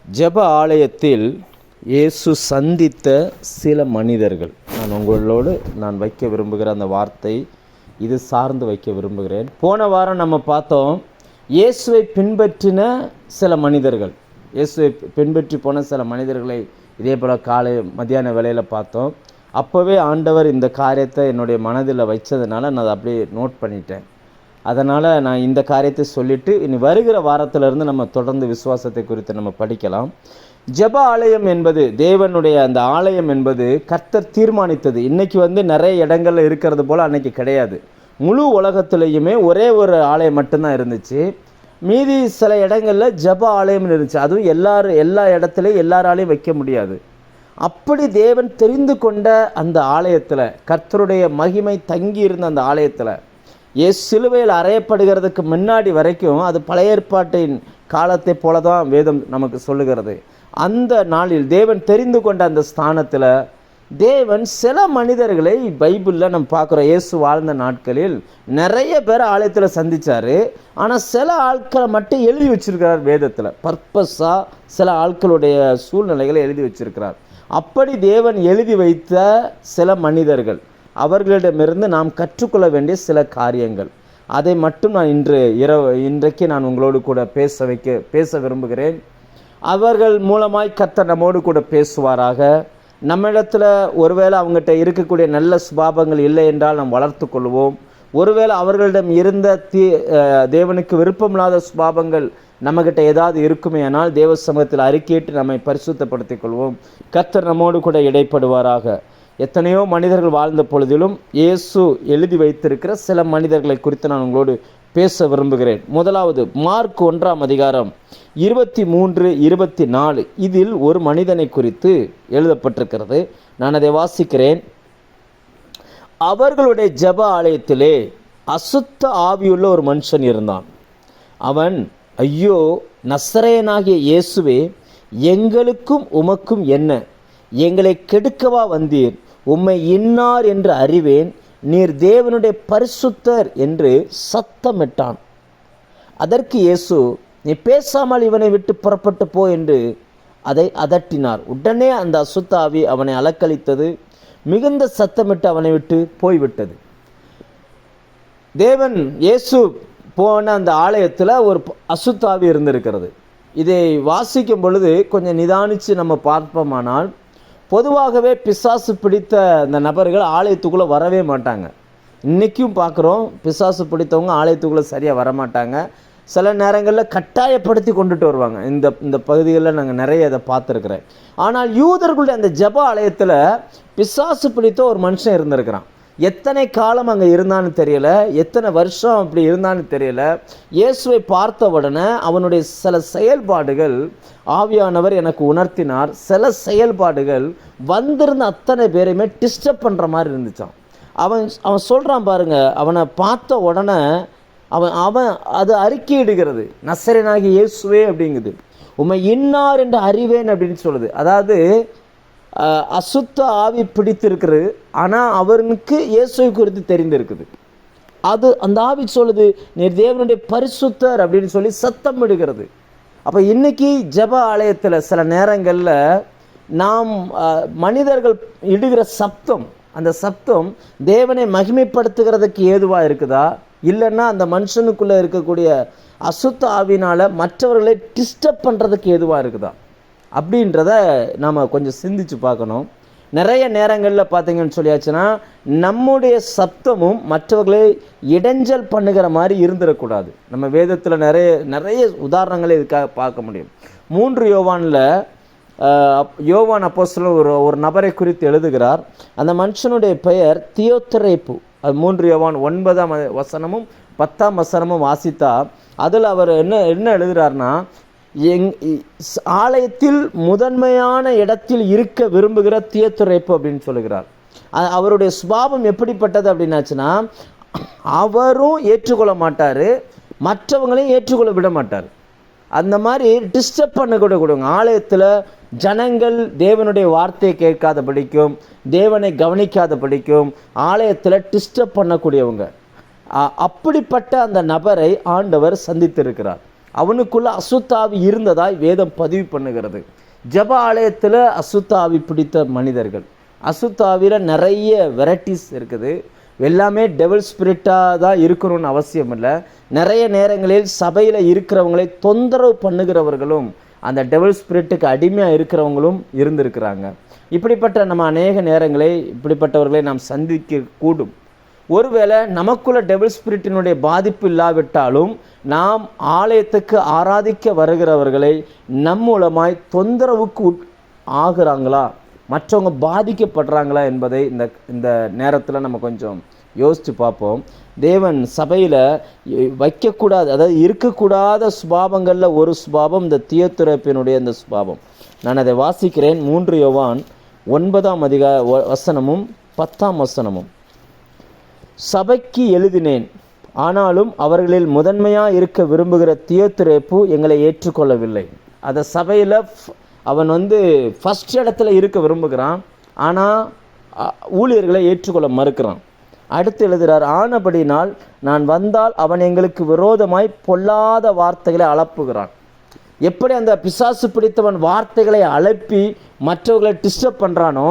ஜெப ஆலயத்தில் இயேசு சந்தித்த சில மனிதர்கள், நான் வைக்க விரும்புகிற அந்த வார்த்தை இது சார்ந்து வைக்க விரும்புகிறேன். போன வாரம் நம்ம பார்த்தோம், இயேசுவை பின்பற்றின சில மனிதர்கள், இயேசுவை பின்பற்றி போன சில மனிதர்களை இதே போல் காலை மத்தியான வேளையில் பார்த்தோம். அப்போவே ஆண்டவர் இந்த காரியத்தை என்னுடைய மனதில் வைச்சதுனால நான் அதை அப்படியே நோட் பண்ணிட்டேன். அதனால் நான் இந்த காரியத்தை சொல்லிவிட்டு இனி வருகிற வாரத்திலிருந்து நம்ம தொடர்ந்து விசுவாசத்தை குறித்து நம்ம படிக்கலாம். ஜெப ஆலயம் என்பது, தேவனுடைய அந்த ஆலயம் என்பது கர்த்தர் தீர்மானித்தது. இன்றைக்கி நிறைய இடங்களில் இருக்கிறது போல் அன்றைக்கி கிடையாது. முழு உலகத்துலேயுமே ஒரே ஒரு ஆலயம் மட்டும்தான் இருந்துச்சு. மீதி சில இடங்களில் ஜெப ஆலயம்னு இருந்துச்சு. அதுவும் எல்லா இடத்துலையும் எல்லாராலையும் வைக்க முடியாது. அப்படி தேவன் தெரிந்து கொண்ட அந்த ஆலயத்தில், கர்த்தருடைய மகிமை தங்கி இருந்த அந்த ஆலயத்தில், சிலுவையில் அறையப்படுகிறதுக்கு முன்னாடி வரைக்கும் அது பழைய ஏற்பாட்டின் காலத்தை போல தான் வேதம் நமக்கு சொல்லுகிறது. அந்த நாளில் தேவன் தெரிந்து கொண்ட அந்த ஸ்தானத்தில் தேவன் சில மனிதர்களை பைபிளில் நம்ம பார்க்குறோம். இயேசு வாழ்ந்த நாட்களில் நிறைய பேர் ஆலயத்தில் சந்தித்தார். ஆனால் சில ஆட்களை மட்டும் எழுதி வச்சிருக்கிறார் வேதத்தில். பர்பஸாக சில ஆட்களுடைய சூழ்நிலைகளை எழுதி வச்சிருக்கிறார். அப்படி தேவன் எழுதி வைத்த சில மனிதர்கள், அவர்களிடமிருந்து நாம் கற்றுக்கொள்ள வேண்டிய சில காரியங்கள், அதை மட்டும் நான் இன்றைக்கு நான் உங்களோடு கூட பேச விரும்புகிறேன். அவர்கள் மூலமாய் கர்த்தர் நம்மோடு கூட பேசுவாராக. நம்மிடத்தில் ஒருவேளை அவங்ககிட்ட இருக்கக்கூடிய நல்ல சுபாவங்கள் இல்லை என்றால் நாம் வளர்த்து கொள்வோம். ஒருவேளை அவர்களிடம் இருந்த தேவனுக்கு விருப்பமில்லாத சுபாவங்கள் நம்மகிட்ட ஏதாவது இருக்குமே ஆனால் தேவ சமூகத்தில் அறிக்கையிட்டு நம்மை பரிசுத்தப்படுத்திக் கொள்வோம். கர்த்தர் நம்மோடு கூட இடைப்படுவாராக. எத்தனையோ மனிதர்கள் வாழ்ந்த பொழுதிலும் இயேசு எழுதி வைத்திருக்கிற சில மனிதர்களை குறித்து நான் உங்களோடு பேச விரும்புகிறேன். முதலாவது மார்க் 1ஆம் அதிகாரம் 23-24. இதில் ஒரு மனிதனை குறித்து எழுதப்பட்டிருக்கிறது. நான் அதை வாசிக்கிறேன். அவர்களுடைய ஜெப ஆலயத்திலே அசுத்த ஆவியுள்ள ஒரு மனுஷன் இருந்தான். அவன், ஐயோ, நசரேயனாகிய இயேசுவே, எங்களுக்கும் உமக்கும் என்ன? எங்களை கெடுக்கவா வந்தீர்? உம்மை இன்னார் என்று அறிவேன். நீர் தேவனுடைய பரிசுத்தர் என்று சத்தமிட்டான். அதற்கு இயேசு, நீ பேசாமல் இவனை விட்டு புறப்பட்டு போ என்று அதை அதட்டினார். உடனே அந்த அசுத்த ஆவி அவனை அலக்களித்தது, மிகுந்த சத்தமிட்டு அவனை விட்டு போய்விட்டது. இயேசு போன அந்த ஆலயத்தில் ஒரு அசுத்த ஆவி இருந்திருக்கிறது. இதை வாசிக்கும் பொழுது கொஞ்சம் நிதானித்து நம்ம பார்ப்போமானால், பொதுவாகவே பிசாசு பிடித்த அந்த நபர்கள் ஆலயத்துக்குள்ளே வரவே மாட்டாங்க. இன்றைக்கும் பார்க்குறோம், பிசாசு பிடித்தவங்க ஆலயத்துக்குள்ளே சரியாக வரமாட்டாங்க. சில நேரங்களில் கட்டாயப்படுத்தி கொண்டுட்டு வருவாங்க. இந்த பகுதிகளில் நாங்கள் நிறைய அதை பார்த்துருக்குறேன். ஆனால் யூதர்களுடைய அந்த ஜெப ஆலயத்தில் பிசாசு பிடித்த ஒரு மனுஷன் இருந்திருக்கிறான். எத்தனை காலம் அங்கே இருந்தான்னு தெரியல, எத்தனை வருஷம் அப்படி இருந்தான்னு தெரியல. இயேசுவை பார்த்த உடனே அவனுடைய சில செயல்பாடுகள் ஆவியானவர் எனக்கு உணர்த்தினார். சில செயல்பாடுகள் வந்திருந்த அத்தனை பேரையுமே டிஸ்டர்ப் பண்ணுற மாதிரி இருந்துச்சான். அவன் சொல்கிறான் பாருங்க, அவனை பார்த்த உடனே அவன் அது அறிக்கையிடுகிறது, நசரேயனாகிய இயேசுவே அப்படிங்குது. உம்மை இன்னார் என்று அறிவேன் அப்படின்னு சொல்லுது. அதாவது அசுத்த ஆவி பிடித்திருக்கிறது, ஆனால் அவனுக்கு இயேசுவை குறித்து தெரிந்திருக்குது. அந்த ஆவி சொல்லுது, நீர் தேவனுடைய பரிசுத்தர் அப்படின்னு சொல்லி சத்தம் விடுகிறது. அப்போ இன்றைக்கி ஜெப ஆலயத்தில் சில நேரங்களில் நாம் மனிதர்கள் இடுகிற சப்தம், அந்த சப்தம் தேவனை மகிமைப்படுத்துகிறதுக்கு ஏதுவாக இருக்குதா, இல்லைன்னா அந்த மனுஷனுக்குள்ளே இருக்கக்கூடிய அசுத்த ஆவினால் மற்றவர்களை டிஸ்டர்ப் பண்ணுறதுக்கு ஏதுவாக இருக்குதா அப்படின்றத நாம் கொஞ்சம் சிந்திச்சு பார்க்கணும். நிறைய நேரங்களில் பார்த்தீங்கன்னு சொல்லியாச்சுன்னா, நம்முடைய சப்தமும் மற்றவர்களை இடைஞ்சல் பண்ணுகிற மாதிரி இருந்துடக்கூடாது. நம்ம வேதத்தில் நிறைய உதாரணங்களை இதுக்காக பார்க்க முடியும். 3 யோவானில் யோவான் அப்போஸ்தலன் ஒரு நபரை குறித்து எழுதுகிறார். அந்த மனுஷனுடைய பெயர் தியோத்தரேப்பு. அது 3 யோவான் 9ஆம் வசனமும் 10ஆம் வசனமும் வாசித்தா அதில் அவர் என்ன எழுதுகிறார்னா, ஆலயத்தில் முதன்மையான இடத்தில் இருக்க விரும்புகிற தியோத்தரேப்பு அப்படின்னு சொல்லுகிறார். அவருடைய சுபாவம் எப்படிப்பட்டது அப்படின்னாச்சுன்னா, அவரும் ஏற்றுக்கொள்ள மாட்டார், மற்றவங்களையும் ஏற்றுக்கொள்ள விட மாட்டார். அந்த மாதிரி டிஸ்டர்ப் பண்ணக்கூடாதுங்க. ஆலயத்தில் ஜனங்கள் தேவனுடைய வார்த்தையை கேட்காத படிக்கும், தேவனை கவனிக்காத படிக்கும், ஆலயத்தில் டிஸ்டர்ப் பண்ணக்கூடியவங்க. அப்படிப்பட்ட அந்த நபரை ஆண்டவர் சந்தித்திருக்கிறார். அவனுக்குள்ள அசுத்தாவி இருந்ததாய் வேதம் பதிவு பண்ணுகிறது. ஜெப ஆலயத்தில் அசுத்தாவி பிடித்த மனிதர்கள், அசுத்தாவியில் நிறைய வெரைட்டிஸ் இருக்குது. எல்லாமே டெவில் ஸ்பிரிட்டாக தான் இருக்கணும்னு அவசியம் இல்லை. நிறைய நேரங்களில் சபையில் இருக்கிறவங்களை தொந்தரவு பண்ணுகிறவர்களும் அந்த டெவில் ஸ்பிரிட்டுக்கு அடிமையாக இருக்கிறவங்களும் இருந்திருக்கிறாங்க. இப்படிப்பட்ட நம்ம அநேக நேரங்களை இப்படிப்பட்டவர்களை நாம் சந்திக்க கூடும். ஒருவேளை நமக்குள்ள டெவில் ஸ்பிரிட்டினுடைய பாதிப்பு இல்லாவிட்டாலும் நாம் ஆலயத்துக்கு ஆராதிக்க வருகிறவர்களை நம் மூலமாய் தொந்தரவுக்கு ஆகுறாங்களா, மற்றவங்க பாதிக்கப்படுறாங்களா என்பதை இந்த நேரத்தில் நம்ம கொஞ்சம் யோசித்து பார்ப்போம். தேவன் சபையில் வைக்கக்கூடாது, அதாவது இருக்கக்கூடாத சுபாவங்களில் ஒரு சுபாவம் இந்த தியோத்திரேப்பினுடைய இந்த சுபாவம். நான் அதை வாசிக்கிறேன். 3 யோவான் 9 வசனமும் 10 சபைக்கு எழுதினேன், ஆனாலும் அவர்களில் முதன்மையாக இருக்க விரும்புகிற தியோத்திரேப்பு எங்களை ஏற்றுக்கொள்ளவில்லை. அதை சபையில் அவன் ஃபஸ்ட் இடத்துல இருக்க விரும்புகிறான், ஆனால் ஊழியர்களை ஏற்றுக்கொள்ள மறுக்கிறான். அடுத்து எழுதுகிறார், ஆனபடினால் நான் வந்தால் அவன் எங்களுக்கு விரோதமாய் பொல்லாத வார்த்தைகளை அலப்புகிறான். எப்படி அந்த பிசாசு பிடித்தவன் வார்த்தைகளை அலப்பி மற்றவர்களை டிஸ்டர்ப் பண்ணுறானோ,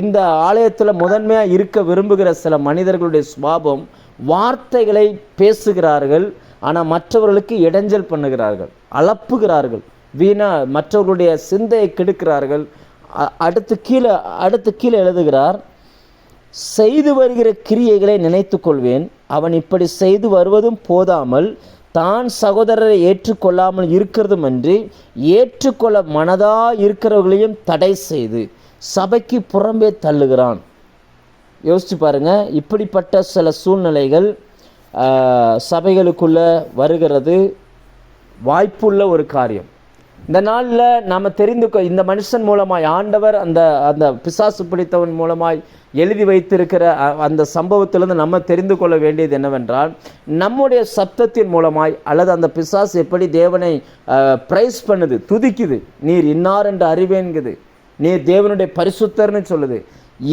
இந்த ஆலயத்தில் முதன்மையாக இருக்க விரும்புகிற சில மனிதர்களுடைய சுபாவம் வார்த்தைகளை பேசுகிறார்கள், ஆனால் மற்றவர்களுக்கு இடைஞ்சல் பண்ணுகிறார்கள், அலப்புகிறார்கள், வீணா மற்றவர்களுடைய சிந்தையை கெடுக்கிறார்கள். அடுத்து கீழே எழுதுகிறார், செய்து வருகிற கிரியைகளை நினைத்து கொள்வேன், அவன் இப்படி செய்து வருவதும் போதாமல் தான் சகோதரரை ஏற்றுக்கொள்ளாமல் இருக்கிறதுமன்றி ஏற்றுக்கொள்ள மனதாக இருக்கிறவர்களையும் தடை செய்து சபைக்கு புறம்பே தள்ளுகிறான். யோசிச்சு பாருங்க, இப்படிப்பட்ட சில சூழ்நிலைகள் சபைகளுக்குள்ளே வருகிறது வாய்ப்புள்ள ஒரு காரியம். இந்த நாளில் நாம் இந்த மனுஷன் மூலமாய் ஆண்டவர் அந்த பிசாசு பிடித்தவன் மூலமாய் எழுதி வைத்திருக்கிற அந்த சம்பவத்திலிருந்து நம்ம தெரிந்து கொள்ள வேண்டியது என்னவென்றால், நம்முடைய சப்தத்தின் மூலமாய் அல்லது அந்த பிசாசு எப்படி தேவனை பிரைஸ் பண்ணுது, துதிக்குது, நீர் இன்னார் என்று அறிவேன்குது, நீர் தேவனுடைய பரிசுத்தர்னு சொல்லுது.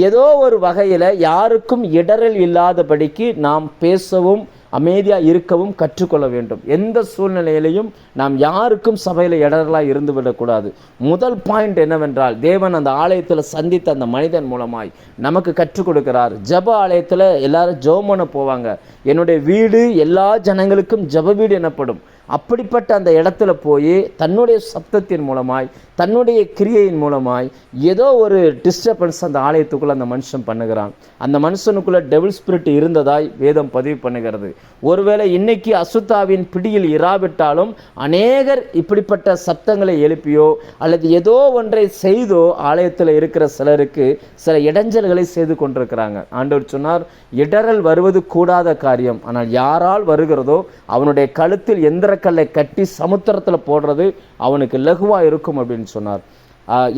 ஏதோ ஒரு வகையில் யாருக்கும் இடரல் இல்லாதபடிக்கு நாம் பேசவும் அமைதியாக இருக்கவும் கற்றுக்கொள்ள வேண்டும். எந்த சூழ்நிலையிலையும் நாம் யாருக்கும் சபையில் இடரலாக இருந்து விடக்கூடாது. முதல் பாயிண்ட் என்னவென்றால், தேவன் அந்த ஆலயத்தில் சந்தித்த அந்த மனிதன் மூலமாய் நமக்கு கற்றுக் கொடுக்கிறார். ஜப ஆலயத்தில் எல்லாரும் ஜெபம் பண்ண போவாங்க. என்னுடைய வீடு எல்லா ஜனங்களுக்கும் ஜப வீடு எனப்படும். அப்படிப்பட்ட அந்த இடத்துல போய் தன்னுடைய சப்தத்தின் மூலமாய் தன்னுடைய கிரியையின் மூலமாய் ஏதோ ஒரு டிஸ்டர்பன்ஸ் அந்த ஆலயத்துக்குள்ளே அந்த மனுஷன் பண்ணுகிறான். அந்த மனுஷனுக்குள்ளே டெவில் ஸ்பிரிட் இருந்ததாய் வேதம் பதிவு பண்ணுகிறது. ஒருவேளை இன்னைக்கு அசுத்தாவின் பிடியில் இராவிட்டாலும் அநேகர் இப்படிப்பட்ட சப்தங்களை எழுப்பியோ அல்லது ஏதோ ஒன்றை செய்தோ ஆலயத்தில் இருக்கிற சிலருக்கு சில இடைஞ்சல்களை செய்து கொண்டிருக்கிறாங்க. ஆண்டவர் சொன்னார், இடரல் வருவது கூடாத காரியம், ஆனால் யாரால் வருகிறதோ அவனுடைய கழுத்தில் எந்திரக்கல்லை கட்டி சமுத்திரத்தில் போடுறது அவனுக்கு லகுவாக இருக்கும் அப்படின்னு சொன்னார்.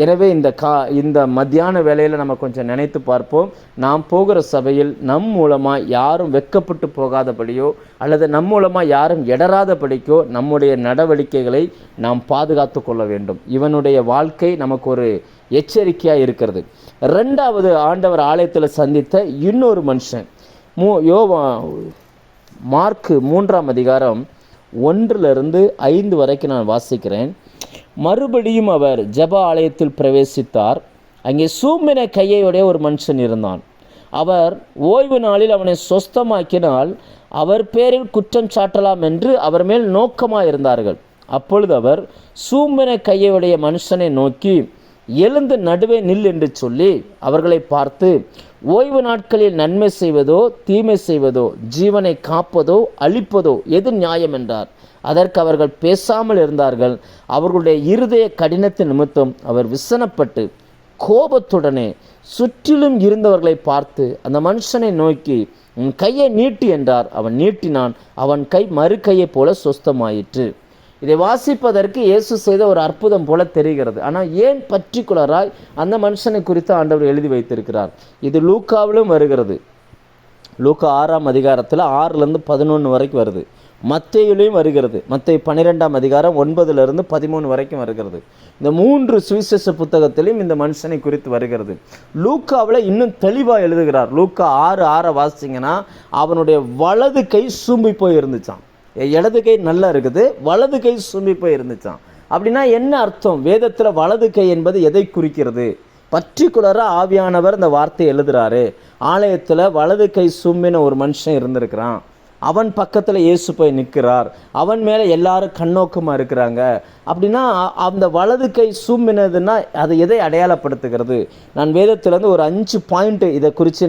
எனவே இந்த மத்தியான வேளையில் நம்ம கொஞ்சம் நினைத்து பார்ப்போம். நாம் போகிற சபையில் நம் மூலமாக யாரும் வெட்கப்பட்டு போகாதபடியோ அல்லது நம் மூலமாக யாரும் இடராதபடிக்கோ நம்முடைய நடவடிக்கைகளை நாம் பாதுகாத்து கொள்ள வேண்டும். இவனுடைய வாழ்க்கை நமக்கு ஒரு எச்சரிக்கையாக இருக்கிறது. 2வது ஆண்டவர் ஆலயத்தில் சந்தித்த இன்னொரு மனுஷன், மார்க்கு 3ஆம் அதிகாரம் 1-5 வரைக்கும் நான் வாசிக்கிறேன். மறுபடியும் அவர் ஜெப ஆலயத்தில் பிரவேசித்தார். அங்கே சூம்பின கையுடைய ஒரு மனுஷன் இருந்தான். அவர் ஓய்வு நாளில் அவனை சொஸ்தமாக்கினால் அவர் பேரில் குற்றம் சாட்டலாம் என்று அவர் மேல் நோக்கமாக இருந்தார்கள். அப்பொழுது அவர் சூம்பின கையுடைய மனுஷனை நோக்கி, எழுந்து நடுவே நில் என்று சொல்லி அவர்களை பார்த்து, ஓய்வு நாட்களில் நன்மை செய்வதோ தீமை செய்வதோ ஜீவனை காப்பதோ அழிப்பதோ எது நியாயம் என்றார். அதற்கு அவர்கள் பேசாமல் இருந்தார்கள். அவர்களுடைய இருதய கடினத்தின் நிமித்தம் அவர் விசனப்பட்டு கோபத்துடனே சுற்றிலும் இருந்தவர்களை பார்த்து அந்த மனுஷனை நோக்கி, உன் கையை நீட்டி என்றார். அவன் நீட்டினான். அவன் கை மறு கையை போல சொஸ்தமாயிற்று. இதை வாசிப்பதற்கு இயேசு செய்த ஒரு அற்புதம் போல தெரிகிறது. ஆனால் ஏன் பர்டிகுலராய் அந்த மனுஷனை குறித்து ஆண்டவர் எழுதி வைத்திருக்கிறார்? இது லூக்காவிலும் வருகிறது. லூக்கா 6ஆம் அதிகாரத்தில் 6-11 வரைக்கும் வருது. மத்தேயுலையும் வருகிறது. மத்தேயு 12ஆம் அதிகாரம் 9-13 வரைக்கும் வருகிறது. இந்த 3 சுவிசேஷ புத்தகத்திலையும் இந்த மனுஷனை குறித்து வருகிறது. லூக்காவில் இன்னும் தெளிவாக எழுதுகிறார். லூக்கா 6:6 வாசிங்கன்னா, அவனுடைய வலது கை சூம்பி போய் இருந்துச்சான். இடது கை நல்லா இருக்குது, வலது கை சூம்பி போய் இருந்துச்சான். அப்படின்னா என்ன அர்த்தம்? வேதத்தில் வலது கை என்பது எதை குறிக்கிறது? பர்டிகுலராக ஆவியானவர் இந்த வார்த்தை எழுதுறாரு. ஆலயத்தில் வலது கை சூம்பின ஒரு மனுஷன் இருந்திருக்கிறான், அவன் பக்கத்தில் இயேசு போய் நிற்கிறார், அவன் மேலே எல்லாரும் கண்ணோக்கமாக இருக்கிறாங்க. அப்படின்னா அந்த வலது கை சூம்பினதுன்னா அது எதை அடையாளப்படுத்துகிறது? நான் வேதத்திலேருந்து ஒரு 5 பாயிண்ட் இதை குறித்து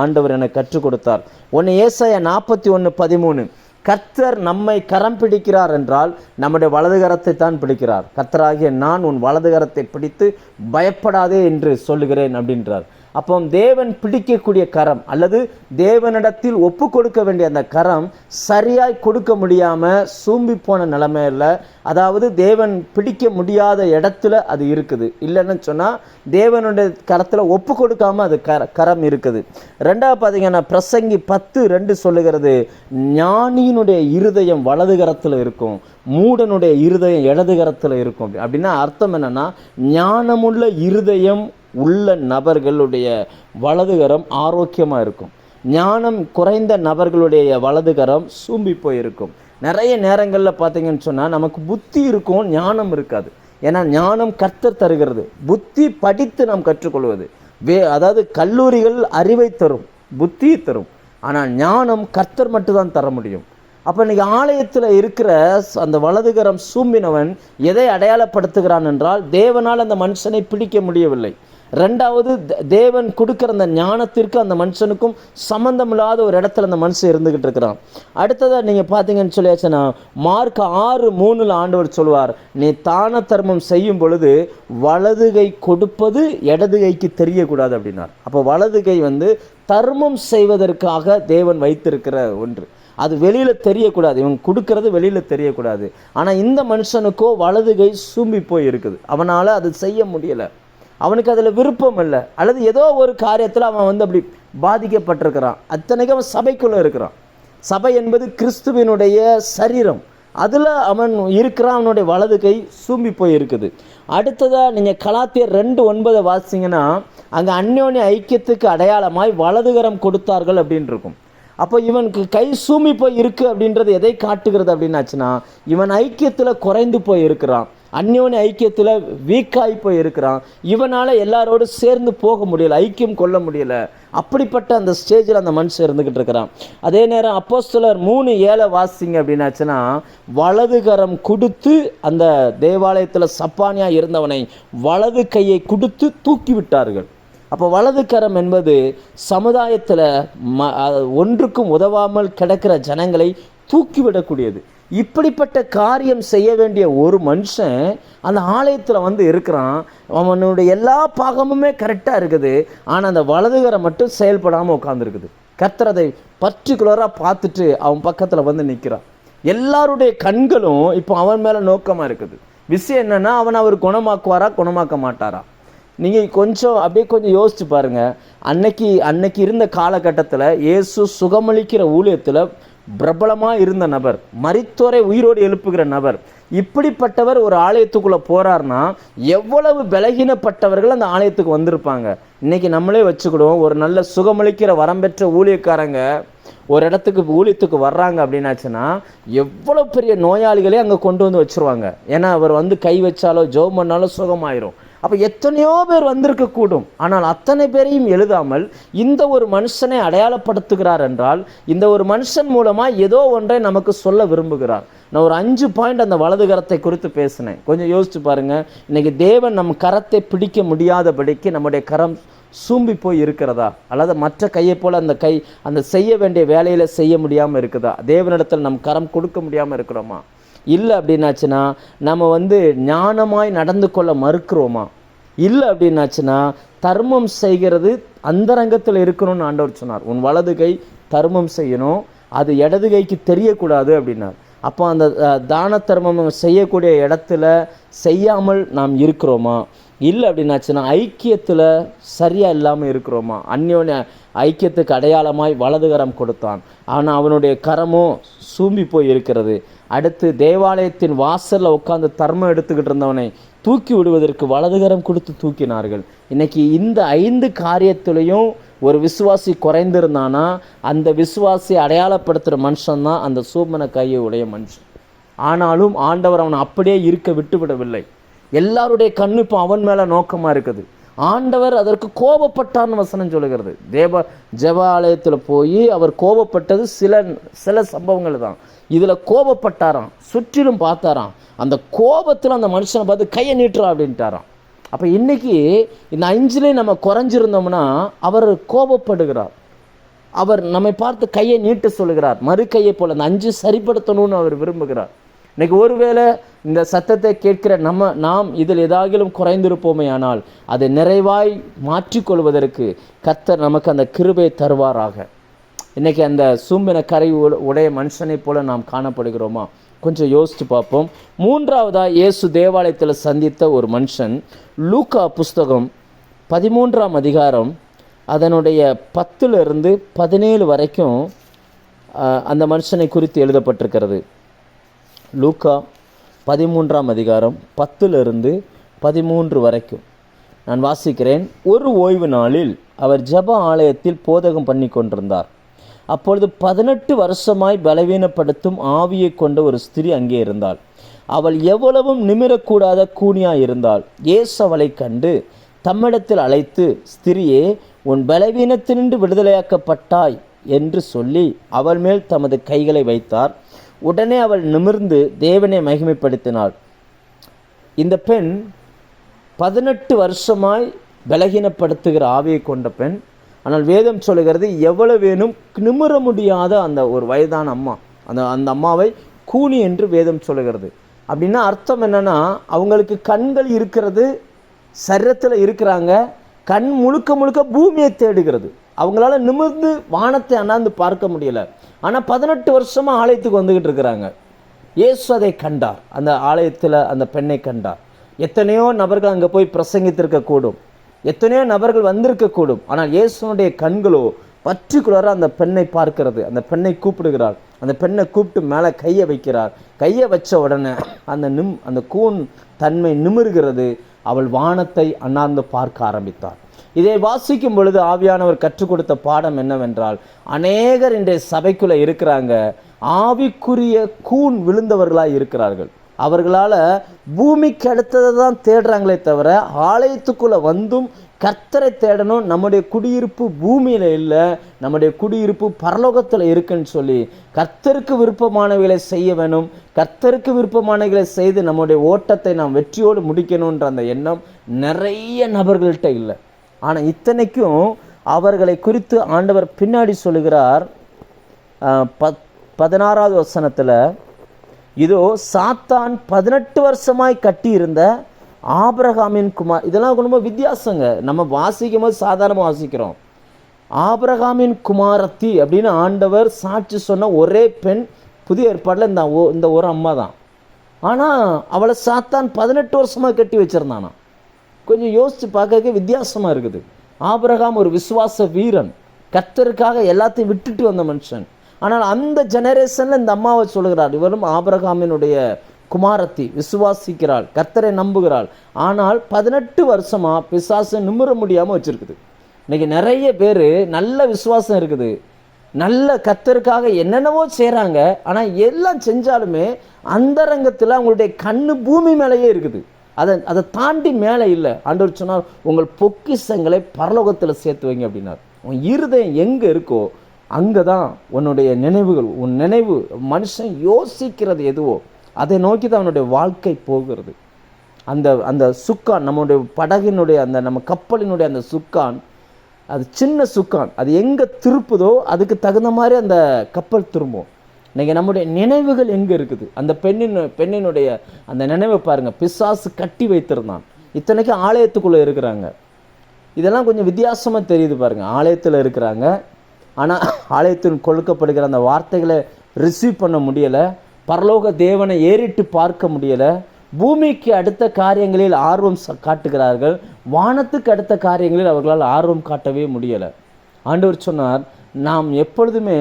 ஆண்டவர் எனக்கு கற்றுக் கொடுத்தார். ஒன்று ஏசாயா 41:13, கர்த்தர் நம்மை கரம் பிடிக்கிறார் என்றால் நம்முடைய வலது கரத்தை தான் பிடிக்கிறார். கர்த்தராகிய நான் உன் வலது கரத்தை பிடித்து பயப்படாதே என்று சொல்லுகிறேன் அப்படின்றார். அப்போ தேவன் பிடிக்கக்கூடிய கரம் அல்லது தேவனிடத்தில் ஒப்பு கொடுக்க வேண்டிய அந்த கரம் சரியாய் கொடுக்க முடியாமல் சூம்பி போன நிலைமையில், அதாவது தேவன் பிடிக்க முடியாத இடத்துல அது இருக்குது. இல்லைன்னு சொன்னால் தேவனுடைய கரத்தில் ஒப்பு கொடுக்காம அது கரம் இருக்குது. ரெண்டாவது பார்த்தீங்கன்னா பிரசங்கி 10:2 சொல்லுகிறது, ஞானியினுடைய இருதயம் வலது கரத்தில் இருக்கும், மூடனுடைய இருதயம் இடது கரத்தில் இருக்கும். அப்படின்னா அர்த்தம் என்னன்னா, ஞானமுள்ள இருதயம் உள்ள நபர்களுடைய வலதுகரம் ஆரோக்கியமாக இருக்கும், ஞானம் குறைந்த நபர்களுடைய வலதுகரம் சூம்பி போயிருக்கும். நிறைய நேரங்களில் பார்த்தீங்கன்னு சொன்னால் நமக்கு புத்தி இருக்கும், ஞானம் இருக்காது. ஏன்னா ஞானம் கர்த்தர் தருகிறது, புத்தி படித்து நாம் கற்றுக்கொள்வது. அதாவது கல்லூரிகள் அறிவை தரும், புத்தியை தரும், ஆனால் ஞானம் கர்த்தர் மட்டும்தான் தர முடியும். அப்போ இன்றைக்கி ஆலயத்தில் இருக்கிற அந்த வலதுகரம் சூம்பினவன் எதை அடையாளப்படுத்துகிறான் என்றால், தேவனால் அந்த மனுஷனை பிடிக்க முடியவில்லை. ரெண்டாவது, தேவன் கொடுக்குற அந்த ஞானத்திற்கு அந்த மனுஷனுக்கும் சம்மந்தம் இல்லாத ஒரு இடத்துல அந்த மனுஷன் இருந்துக்கிட்டு இருக்கிறான். அடுத்ததாக நீங்கள் பார்த்தீங்கன்னு சொல்லியாச்சுன்னா மார்க் 6:3 ஆண்டவர் சொல்லுவார், நீ தான தர்மம் செய்யும் பொழுது வலது கை கொடுப்பது இடது கைக்கு தெரியக்கூடாது அப்படின்னார். அப்போ வலது கை தர்மம் செய்வதற்காக தேவன் வைத்திருக்கிற ஒன்று, அது வெளியில் தெரியக்கூடாது, இவங்க கொடுக்கறது வெளியில் தெரியக்கூடாது. ஆனால் இந்த மனுஷனுக்கோ வலது கை சூம்பி போய் இருக்குது, அவனால் அது செய்ய முடியலை, அவனுக்கு அதில் விருப்பம் இல்லை, அல்லது ஏதோ ஒரு காரியத்தில் அவன் அப்படி பாதிக்கப்பட்டிருக்கிறான். அத்தனைக்கும் அவன் சபைக்குள்ளே இருக்கிறான். சபை என்பது கிறிஸ்துவினுடைய சரீரம், அதில் அவன் இருக்கிறான், அவனுடைய வலது கை சூம்பி போய் இருக்குது. அடுத்ததாக நீங்கள் கலாத்தியர் 2:9 வாசிங்கன்னா, அங்கே அந்யோன்ய ஐக்கியத்துக்கு அடையாளமாய் வலதுகரம் கொடுத்தார்கள் அப்படின்னு இருக்கும். அப்போ இவனுக்கு கை சூம்பி போய் இருக்கு அப்படின்றது எதை காட்டுகிறது அப்படின்னாச்சுன்னா, இவன் ஐக்கியத்தில் குறைந்து போய் இருக்கிறான், அந்யோன்ய ஐக்கியத்தில் வீக்காகி போய் இருக்கிறான், இவனால் எல்லாரோடு சேர்ந்து போக முடியலை, ஐக்கியம் கொள்ள முடியலை. அப்படிப்பட்ட அந்த ஸ்டேஜில் அந்த மனுஷன் இருந்துக்கிட்டு இருக்கிறான். அதே நேரம் அப்போஸ்தலர் 3:7 வாசிங்க அப்படின்னாச்சுன்னா, வலதுகரம் கொடுத்து அந்த தேவாலயத்தில் சப்பானியாக இருந்தவனை வலது கையை கொடுத்து தூக்கி விட்டார்கள். அப்போ வலது கரம் என்பது சமுதாயத்தில் ஒன்றுக்கும் உதவாமல் கிடக்கிற ஜனங்களை தூக்கிவிடக்கூடியது. இப்படிப்பட்ட காரியம் செய்ய வேண்டிய ஒரு மனுஷன் அந்த ஆலயத்தில் இருக்கிறான், அவனுடைய எல்லா பாகமுமே கரெக்டாக இருக்குது, ஆனால் அந்த வலதுகரம் மட்டும் செயல்படாமல் உட்காந்துருக்குது. கர்த்தர் அதை பர்டிகுலராக பார்த்துட்டு அவன் பக்கத்தில் நிற்கிறான். எல்லாருடைய கண்களும் இப்போ அவன் மேலே நோக்கமாக இருக்குது. விஷயம் என்னென்னா, அவர் குணமாக்குவாரா குணமாக்க மாட்டாரா? நீங்கள் கொஞ்சம் யோசிச்சு பாருங்கள். அன்னைக்கு இருந்த காலகட்டத்தில் இயேசு சுகமளிக்கிற ஊழியத்தில் பிரபலமாக இருந்த நபர், மரித்தோரை உயிரோடு எழுப்புகிற நபர். இப்படிப்பட்டவர் ஒரு ஆலயத்துக்குள்ளே போகிறார்னா எவ்வளவு பலகீனப்பட்டவர்கள் அந்த ஆலயத்துக்கு வந்திருப்பாங்க. இன்றைக்கி நம்மளே வச்சுக்கிடுவோம், ஒரு நல்ல சுகமளிக்கிற வரம் பெற்ற ஊழியக்காரங்க ஒரு இடத்துக்கு ஊழியத்துக்கு வர்றாங்க அப்படின்னாச்சுன்னா எவ்வளோ பெரிய நோயாளிகளே அங்கே கொண்டு வச்சுருவாங்க. ஏன்னா அவர் கை வச்சாலோ ஜெபம் பண்ணாலோ சுகமாயிரும். அப்போ எத்தனையோ பேர் வந்திருக்கக்கூடும், ஆனால் அத்தனை பேரையும் எழுதாமல் இந்த ஒரு மனுஷனை அடையாளப்படுத்துகிறார் என்றால், இந்த ஒரு மனுஷன் மூலமாக ஏதோ ஒன்றை நமக்கு சொல்ல விரும்புகிறார். நான் ஒரு 5 பாயிண்ட் அந்த வலது கரத்தை குறித்து பேசினேன். கொஞ்சம் யோசிச்சு பாருங்கள். இன்றைக்கி தேவன் நம் கரத்தை பிடிக்க முடியாதபடிக்கு நம்முடைய கரம் சூம்பி போய் இருக்கிறதா, அல்லது மற்ற கையை போல் அந்த செய்ய வேண்டிய வேலையில் செய்ய முடியாமல் இருக்குதா? தேவனிடத்தில் நம் கரம் கொடுக்க முடியாமல் இருக்கிறோமா? இல்லை அப்படின்னாச்சுன்னா நம்ம ஞானமாய் நடந்து கொள்ள மறுக்கிறோமா? இல்லை அப்படின்னாச்சுன்னா தர்மம் செய்கிறது அந்தரங்கத்தில் இருக்கணும்னு ஆண்டவர் சொன்னார். உன் வலது கை தர்மம் செய்யணும், அது இடது கைக்கு தெரியக்கூடாது அப்படின்னார். அப்போ அந்த தான தர்மம் செய்யக்கூடிய இடத்துல செய்யாமல் நாம் இருக்கிறோமா? இல்லை அப்படின்னாச்சுன்னா ஐக்கியத்தில் சரியாக இல்லாமல் இருக்கிறோமா? அந்யோன்ய ஐக்கியத்துக்கு அடையாளமாய் வலதுகரம் கொடுத்தான், ஆனால் அவனுடைய கரமோ சூம்பி போய் இருக்கிறது. அடுத்து தேவாலயத்தின் வாசலில் உட்காந்து தர்மம் எடுத்துக்கிட்டு இருந்தவனை தூக்கி விடுவதற்கு வலதுகரம் கொடுத்து தூக்கினார்கள். இன்றைக்கி இந்த 5 காரியத்திலையும் ஒரு விசுவாசி குறைந்திருந்தானா அந்த விசுவாசி அடையாளப்படுத்துகிற மனுஷன் தான் அந்த சூம்பன கையை உடைய மனுஷன். ஆனாலும் ஆண்டவர் அவனை அப்படியே இருக்க விட்டு விடவில்லை. எல்லாருடைய கண்ணு இப்போ அவன் மேலே நோக்கமாக இருக்குது. ஆண்டவர் அதற்கு கோபப்பட்டார்னு வசனம் சொல்லுகிறது. ஜெப ஆலயத்தில் போய் அவர் கோபப்பட்டது சில சம்பவங்கள் தான். இதில் கோபப்பட்டாராம், சுற்றிலும் பார்த்தாராம். அந்த கோபத்தில் அந்த மனுஷனை பார்த்து கையை நீட்டுறா அப்படின்ட்டாராம். அப்போ இன்றைக்கி இந்த 5 நம்ம குறைஞ்சிருந்தோம்னா அவர் கோபப்படுகிறார். அவர் நம்மை பார்த்து கையை நீட்ட சொல்லுகிறார். மறு கையை போல் அந்த 5 சரிப்படுத்தணும்னு அவர் விரும்புகிறார். இன்றைக்கி ஒருவேளை இந்த சத்தத்தை கேட்கிற நாம் இதில் ஏதாகிலும் குறைந்திருப்போமே ஆனால் அதை நிறைவாய் மாற்றிக்கொள்வதற்கு கர்த்தர் நமக்கு அந்த கிருபை தருவாராக. இன்றைக்கி அந்த சூம்பின கரை உடைய மனுஷனை போல நாம் காணப்படுகிறோமா? கொஞ்சம் யோசித்து பார்ப்போம். 3வதாக இயேசு தேவாலயத்தில் சந்தித்த ஒரு மனுஷன். லூக்கா புஸ்தகம் 13ஆம் அதிகாரம் அதனுடைய 10 17 வரைக்கும் அந்த மனுஷனை குறித்து எழுதப்பட்டிருக்கிறது. லூக்கா 13ஆம் அதிகாரம் 10 13 வரைக்கும் நான் வாசிக்கிறேன். ஒரு ஓய்வு நாளில் அவர் ஜெப ஆலயத்தில் போதகம் பண்ணி கொண்டிருந்தார். அப்பொழுது 18 வருஷமாய் பலவீனப்படுத்தும் ஆவியை கொண்ட ஒரு ஸ்திரீ அங்கே இருந்தாள். அவள் எவ்வளவும் நிமிரக்கூடாத கூனியாய் இருந்தாள். இயேசு அவளை கண்டு தம்மிடத்தில் அழைத்து, ஸ்திரியே, உன் பலவீனத்தினின்று விடுதலையாக்கப்பட்டாய் என்று சொல்லி அவள் மேல் தமது கைகளை வைத்தார். உடனே அவள் நிமிர்ந்து தேவனை மகிமைப்படுத்தினாள். இந்த பெண் 18 வருஷமாய் பலகீனப்படுத்துகிற ஆவியை கொண்ட பெண். ஆனால் வேதம் சொல்லுகிறது எவ்வளவேனும் நிமிர முடியாத அந்த ஒரு வயதான அம்மா. அந்த அம்மாவை கூனி என்று வேதம் சொல்லுகிறது. அப்படின்னா அர்த்தம் என்னன்னா, அவங்களுக்கு கண்கள் இருக்கிறது, சரீரத்தில் இருக்கிறாங்க, கண் முழுக்க முழுக்க பூமியை தேடுகிறது. அவங்களால நிமிர்ந்து வானத்தை அண்ணாந்து பார்க்க முடியல. ஆனால் 18 வருஷமாக ஆலயத்துக்கு வந்துக்கிட்டு இருக்கிறாங்க. இயேசு அதை கண்டார். அந்த ஆலயத்தில் அந்த பெண்ணை கண்டார். எத்தனையோ நபர்கள் அங்கே போய் பிரசங்கித்திருக்கக்கூடும், எத்தனையோ நபர்கள் வந்திருக்கக்கூடும். ஆனால் இயேசுனுடைய கண்களோ பர்டிகுலராக அந்த பெண்ணை பார்க்கிறது. அந்த பெண்ணை கூப்பிடுகிறார். அந்த பெண்ணை கூப்பிட்டு மேலே கையை வைக்கிறார். கையை வச்ச உடனே அந்த கூன் தன்மை நிமிர்கிறது. அவள் வானத்தை அண்ணாந்து பார்க்க ஆரம்பித்தார். இதை வாசிக்கும் பொழுது ஆவியானவர் கற்றுக் கொடுத்த பாடம் என்னவென்றால், அநேகர் இன்றைய சபைக்குள்ளே இருக்கிறாங்க, ஆவிக்குரிய கூன் விழுந்தவர்களாக இருக்கிறார்கள். அவர்களால் பூமிக்கு அடுத்ததை தான் தேடுறாங்களே தவிர ஆலயத்துக்குள்ளே வந்தும் கர்த்தரை தேடணும். நம்முடைய குடியிருப்பு பூமியில் இல்லை, நம்முடைய குடியிருப்பு பரலோகத்தில் இருக்குன்னு சொல்லி கர்த்தருக்கு விருப்பமானவைகளை செய்ய வேணும். கர்த்தருக்கு விருப்பமானவைகளை செய்து நம்முடைய ஓட்டத்தை நாம் வெற்றியோடு முடிக்கணுன்ற அந்த எண்ணம் நிறைய நபர்கள்ட்ட இல்லை. ஆனால் இத்தனைக்கும் அவர்களை குறித்து ஆண்டவர் பின்னாடி சொல்லுகிறார். 16வது வசனத்தில், இதோ சாத்தான் 18 வருஷமாய் கட்டியிருந்த ஆபிரகாமின் குமார். இதெல்லாம் ரொம்ப வித்தியாசங்க. நம்ம வாசிக்கும் போது சாதாரணமாக வாசிக்கிறோம். ஆபிரகாமின் குமாரத்தி அப்படின்னு ஆண்டவர் சாட்சி சொன்ன ஒரே பெண் புதிய ஏற்பாட்டில் இந்த ஒரு அம்மா தான். ஆனால் அவளை சாத்தான் 18 வருஷமாக கட்டி வச்சுருந்தானா. கொஞ்சம் யோசித்து பார்க்க வித்தியாசமாக இருக்குது. ஆபிரகாம் ஒரு விசுவாச வீரன், கர்த்தருக்காக எல்லாத்தையும் விட்டுட்டு வந்த மனுஷன். ஆனால் அந்த ஜெனரேஷனில் இந்த அம்மாவை சொல்கிறார், இவரும் ஆபிரகாமினுடைய குமாரத்தி, விசுவாசிக்கிறாள், கர்த்தரை நம்புகிறாள். ஆனால் 18 வருஷமாக பிசாசை நிமிர முடியாமல் வச்சுருக்குது. இன்றைக்கி நிறைய பேர் நல்ல விசுவாசம் இருக்குது, நல்ல கர்த்தருக்காக என்னென்னவோ செய்கிறாங்க. ஆனால் எல்லாம் செஞ்சாலுமே அந்தரங்கத்தில் அவங்களுடைய கண்ணு பூமி மேலேயே இருக்குது. அதை தாண்டி மேலே இல்லை. ஆண்டவர் சொன்னார், உங்கள் பொக்கிஷங்களை பரலோகத்தில் சேர்த்து வைங்க அப்படின்னார். உன் இருதயம் எங்கே இருக்கோ அங்கே தான் உன்னுடைய நினைவுகள், உன் நினைவு, மனுஷன் யோசிக்கிறது எதுவோ அதை நோக்கி தான் அவனுடைய வாழ்க்கை போகிறது. அந்த சுக்கான், நம்முடைய படகினுடைய நம்ம கப்பலினுடைய அந்த சுக்கான், அது சின்ன சுக்கான், அது எங்கே திருப்புதோ அதுக்கு தகுந்த மாதிரி அந்த கப்பல் திரும்பும். இன்றைக்கி நம்முடைய நினைவுகள் எங்கே இருக்குது? அந்த பெண்ணினுடைய அந்த நினைவை பாருங்கள், பிசாசு கட்டி வைத்திருந்தான். இத்தனைக்கு ஆலயத்துக்குள்ளே இருக்கிறாங்க. இதெல்லாம் கொஞ்சம் வித்தியாசமாக தெரியுது பாருங்கள். ஆலயத்தில் இருக்கிறாங்க, ஆனால் ஆலயத்தில் கொடுக்கப்படுகிற அந்த வார்த்தைகளை ரிசீவ் பண்ண முடியலை. பரலோக தேவனை ஏறிட்டு பார்க்க முடியலை. பூமிக்கு அடுத்த காரியங்களில் ஆர்வம் காட்டுகிறார்கள், வானத்துக்கு அடுத்த காரியங்களில் அவர்களால் ஆர்வம் காட்டவே முடியலை. ஆண்டவர் சொன்னார், நாம் எப்பொழுதுமே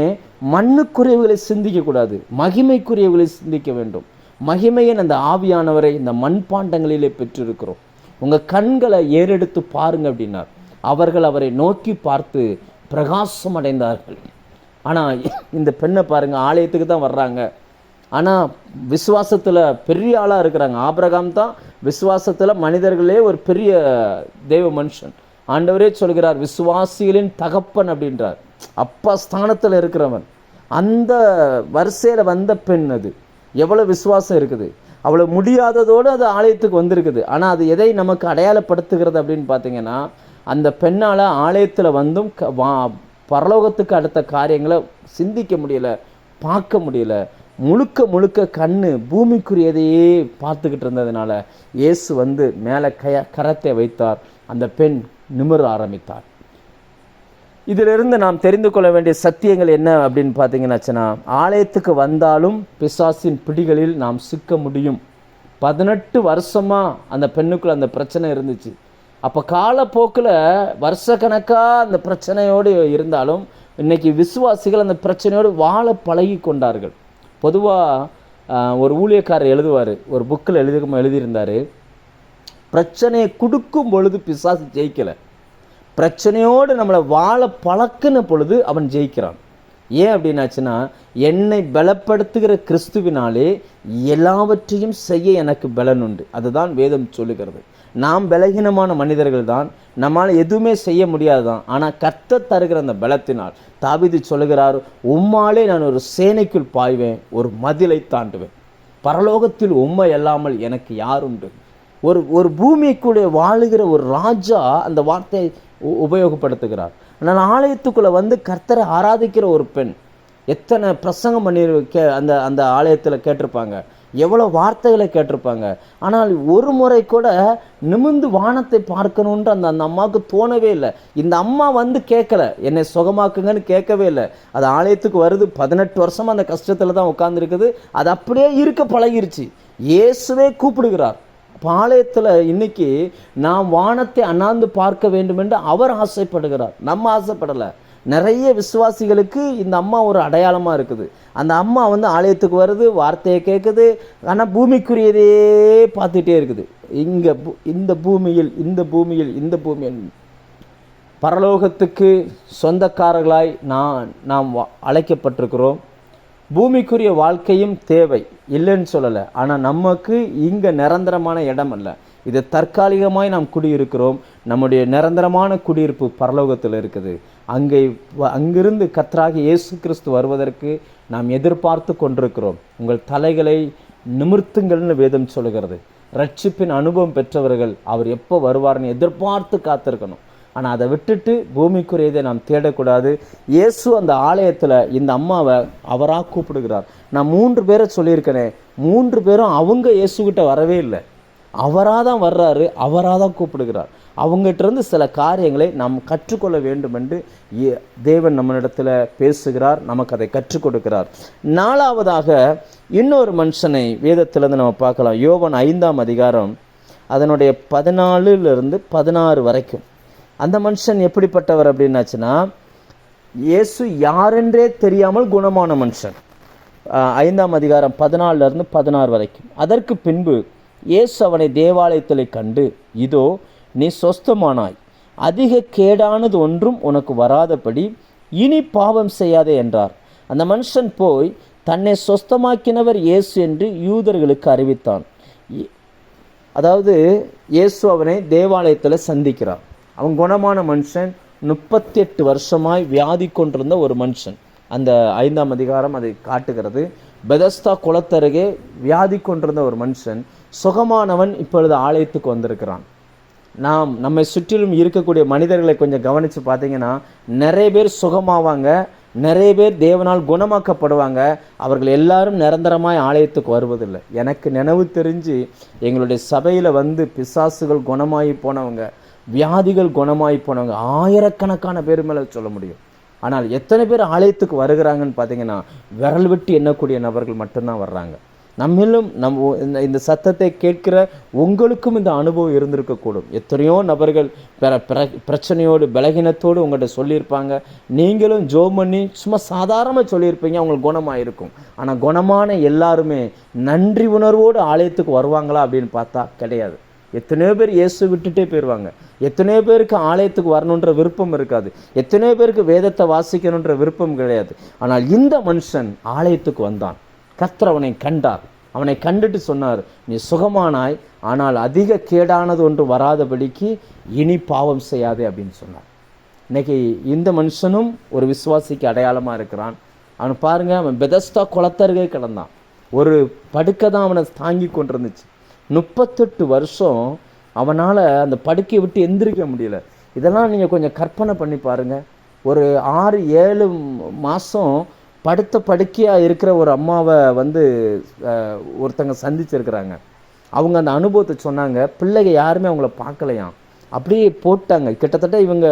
மண்ணுக்குரியவர்களை சிந்திக்கக்கூடாது, மகிமைக்குரியவர்களை சிந்திக்க வேண்டும். மகிமையின் அந்த ஆவியானவரை இந்த மண்பாண்டங்களிலே பெற்றிருக்கிறோம். உங்கள் கண்களை ஏறெடுத்து பாருங்க அப்படின்னார். அவர்கள் அவரை நோக்கி பார்த்து பிரகாசம் அடைந்தார்கள். ஆனால் இந்த பெண்ணை பாருங்கள், ஆலயத்துக்கு தான் வர்றாங்க, ஆனால் விசுவாசத்தில் பெரிய ஆளாக இருக்கிறாங்க. ஆபிரகாம் தான் விசுவாசத்தில் மனிதர்களே ஒரு பெரிய தெய்வ மனுஷன். ஆண்டவரே சொல்கிறார் விசுவாசிகளின் தகப்பன் அப்படின்றார். அப்பா ஸ்தானத்தில் இருக்கிறவன். அந்த வரிசையில் வந்த பெண். அது எவ்வளோ விசுவாசம் இருக்குது. அவ்வளோ முடியாததோடு அது ஆலயத்துக்கு வந்திருக்குது. ஆனால் அது எதை நமக்கு அடையாளப்படுத்துகிறது அப்படின்னு பார்த்தீங்கன்னா, அந்த பெண்ணால் ஆலயத்தில் வந்தும் பரலோகத்துக்கு அடுத்த காரியங்களை சிந்திக்க முடியலை, பார்க்க முடியலை. முழுக்க முழுக்க கண்ணு பூமிக்குரியதையே பார்த்துக்கிட்டு இருந்ததுனால இயேசு வந்து மேலே கரத்தை வைத்தார். அந்த பெண் நிமிர ஆரம்பித்தார். இதிலிருந்து நாம் தெரிந்து கொள்ள வேண்டிய சத்தியங்கள் என்ன அப்படின்னு பார்த்தீங்கன்னாச்சுன்னா, ஆலயத்துக்கு வந்தாலும் பிசாசின் பிடிகளில் நாம் சிக்க முடியும். 18 வருஷமாக அந்த பெண்ணுக்குள்ள அந்த பிரச்சனை இருந்துச்சு. அப்போ காலப்போக்கில் வருஷக்கணக்காக அந்த பிரச்சனையோடு இருந்தாலும் இன்றைக்கி விசுவாசிகள் அந்த பிரச்சனையோடு வாழ பழகி கொண்டார்கள். பொதுவாக ஒரு ஊழியக்காரர் எழுதுவார், ஒரு புக்கில் எழுதியிருந்தார், பிரச்சனையை கொடுக்கும் பொழுது பிசாசு ஜெயிக்கலை, பிரச்சனையோடு நம்மளை வாழ பழக்கின பொழுது அவன் ஜெயிக்கிறான். ஏன் அப்படின்னாச்சுன்னா, என்னை பலப்படுத்துகிற கிறிஸ்துவினாலே எல்லாவற்றையும் செய்ய எனக்கு பலன் உண்டு. அதுதான் வேதம் சொல்லுகிறது. நாம் பலகீனமான மனிதர்கள் தான், நம்மால் எதுவுமே செய்ய முடியாதுதான். ஆனால் கர்த்தர் தருகிற அந்த பலத்தினால் தாவீது சொல்லுகிறார், உம்மாலே நான் ஒரு சேனைக்குள் பாய்வேன், ஒரு மதிலை தாண்டுவேன், பரலோகத்தில் உம்மை அல்லாமல் எனக்கு யார் உண்டு. ஒரு பூமிக்குள்ளே வாழுகிற ஒரு ராஜா அந்த வார்த்தையை உபயோகப்படுத்துகிறார். நான் ஆலயத்துக்குள்ளே வந்து கர்த்தரை ஆராதிக்கிற ஒரு பெண் எத்தனை பிரசங்கம் பண்ணி அந்த அந்த ஆலயத்தில் கேட்டிருப்பாங்க, எவ்வளோ வார்த்தைகளை கேட்டிருப்பாங்க. ஆனால் ஒரு முறை கூட நிமிர்ந்து வானத்தை பார்க்கணுன்ற அந்த அம்மாவுக்கு தோணவே இல்லை. இந்த அம்மா வந்து கேட்கல, என்னை சுகமாக்குங்கன்னு கேட்கவே இல்லை. அது ஆலயத்துக்கு வருது, 18 வருஷமாக அந்த கஷ்டத்தில் தான் உட்காந்துருக்குது. அது அப்படியே இருக்க பழகிருச்சு. இயேசுவே கூப்பிடுகிறார். பாளையத்தில் இன்னைக்கு நாம் வானத்தை அண்ணாந்து பார்க்க வேண்டும் என்று அவர் ஆசைப்படுகிறார், நம்ம ஆசைப்படலை. நிறைய விசுவாசிகளுக்கு இந்த அம்மா ஒரு அடையாளமாக இருக்குது. அந்த அம்மா வந்து ஆலயத்துக்கு வருது, வார்த்தையை கேட்குது, ஆனால் பூமிக்குரியதே பார்த்துட்டே இருக்குது. இங்கே இந்த பூமியில் பரலோகத்துக்கு சொந்தக்காரர்களாய் நாம் அழைக்கப்பட்டிருக்கிறோம். பூமிக்குரிய வாழ்க்கையும் தேவை, இல்லைன்னு சொல்லலை. ஆனால் நமக்கு இங்கே நிரந்தரமான இடம் அல்ல, இது தற்காலிகமாய் நாம் குடியிருக்கிறோம். நம்முடைய நிரந்தரமான குடியிருப்பு பரலோகத்தில் இருக்குது. அங்கிருந்து கர்த்தராகிய இயேசு கிறிஸ்து வருவதற்கு நாம் எதிர்பார்த்து கொண்டிருக்கிறோம். உங்கள் தலைகளை நிமிர்த்துங்கள்னு வேதம் சொல்லுகிறது. ரட்சிப்பின் அனுபவம் பெற்றவர்கள் அவர் எப்போ வருவார்னு எதிர்பார்த்து காத்திருக்கணும். ஆனால் அதை விட்டுட்டு பூமிக்குரியதை நாம் தேடக்கூடாது. இயேசு அந்த ஆலயத்தில் இந்த அம்மாவை அவராக கூப்பிடுகிறார். நான் 3 பேரை சொல்லியிருக்கிறேன், 3 பேரும் அவங்க இயேசுகிட்ட வரவே இல்லை, அவராக தான் வர்றாரு, அவராக தான் கூப்பிடுகிறார். அவங்ககிட்டருந்து சில காரியங்களை நாம் கற்றுக்கொள்ள வேண்டும் என்று தேவன் நம்மளிடத்தில் பேசுகிறார், நமக்கு அதை கற்றுக் கொடுக்கிறார். 4வதாக இன்னொரு மனுஷனை வேதத்திலிருந்து நம்ம பார்க்கலாம். யோவான் 5ஆம் அதிகாரம் அதனுடைய 14 16 வரைக்கும். அந்த மனுஷன் எப்படிப்பட்டவர் அப்படின்னாச்சுன்னா, இயேசு யாரென்றே தெரியாமல் குணமான மனுஷன். 5ஆம் அதிகாரம் 14 16 வரைக்கும். அதற்கு பின்பு இயேசு அவனை தேவாலயத்தில் கண்டு, இதோ நீ சொஸ்தமானாய், அதிக கேடானது ஒன்றும் உனக்கு வராதபடி இனி பாவம் செய்யாதே என்றார். அந்த மனுஷன் போய் தன்னை சொஸ்தமாக்கினவர் இயேசு என்று யூதர்களுக்கு அறிவித்தான். அதாவது இயேசு அவனை தேவாலயத்தில் சந்திக்கிறார். அவன் குணமான மனுஷன், 38 வருஷமாய் வியாதி கொண்டிருந்த ஒரு மனுஷன். அந்த 5ஆம் அதிகாரம் அதை காட்டுகிறது. பெதஸ்தா குளத்தருகே வியாதி கொண்டிருந்த ஒரு மனுஷன், சுகமானவன் இப்பொழுது ஆலயத்துக்கு வந்திருக்கிறான். நம்மை சுற்றிலும் இருக்கக்கூடிய மனிதர்களை கொஞ்சம் கவனித்து பார்த்தீங்கன்னா, நிறைய பேர் சுகமாவாங்க, நிறைய பேர் தேவனால் குணமாக்கப்படுவாங்க. அவர்கள் எல்லாரும் நிரந்தரமாய் ஆலயத்துக்கு வருவதில்லை. எனக்கு நினைவு தெரிஞ்சு எங்களுடைய சபையில் வந்து பிசாசுகள் குணமாகி போனவங்க, வியாதிகள் குணமாகி போனவங்க ஆயிரக்கணக்கான பேர் மேலே சொல்ல முடியும். ஆனால் எத்தனை பேர் ஆலயத்துக்கு வருகிறாங்கன்னு பார்த்தீங்கன்னா, விரல் விட்டு எண்ணக்கூடிய நபர்கள் மட்டும்தான் வர்றாங்க. நம்மளும் இந்த சத்தத்தை கேட்கிற உங்களுக்கும் இந்த அனுபவம் இருந்திருக்கக்கூடும். எத்தனையோ நபர்கள் பிரச்சனையோடு பலகீனத்தோடு உங்கள்கிட்ட சொல்லியிருப்பாங்க. நீங்களும் ஜோம் பண்ணி சும்மா சாதாரணமாக சொல்லியிருப்பீங்க, அவங்களுக்கு குணமாக இருக்கும். ஆனால் குணமான எல்லாருமே நன்றி உணர்வோடு ஆலயத்துக்கு வருவாங்களா அப்படின்னு பார்த்தா கிடையாது. எத்தனையோ பேர் இயேசு விட்டுட்டே போயிடுவாங்க. எத்தனையோ பேருக்கு ஆலயத்துக்கு வரணுன்ற விருப்பம் இருக்காது. எத்தனையோ பேருக்கு வேதத்தை வாசிக்கணுன்ற விருப்பம் கிடையாது. ஆனால் இந்த மனுஷன் ஆலயத்துக்கு வந்தான். கர்த்தர் அவனை கண்டார். அவனை கண்டுட்டு சொன்னார், நீ சுகமானாய், ஆனால் அதிக கேடானது ஒன்று வராதபடிக்கு இனி பாவம் செய்யாதே அப்படின்னு சொன்னார். இன்னைக்கு இந்த மனுஷனும் ஒரு விசுவாசிக்கு அடையாளமாக இருக்கிறான். அவன் பாருங்க, அவன் பெதஸ்தா குளத்தருகே கிடந்தான். ஒரு படுக்கை தான் அவனை தாங்கி கொண்டிருந்துச்சு. 38 வருஷம் அவனால் அந்த படுக்கையை விட்டு எந்திரிக்க முடியல. இதெல்லாம் நீங்கள் கொஞ்சம் கற்பனை பண்ணி பாருங்கள். ஒரு 6-7 மாதம் படுத்த படுக்கையாக இருக்கிற ஒரு அம்மாவை ஒருத்தங்க சந்திச்சிருக்கிறாங்க. அவங்க அந்த அனுபவத்தை சொன்னாங்க. பிள்ளைங்க யாருமே அவங்கள பார்க்கலையாம், அப்படியே போட்டாங்க. கிட்டத்தட்ட இவங்க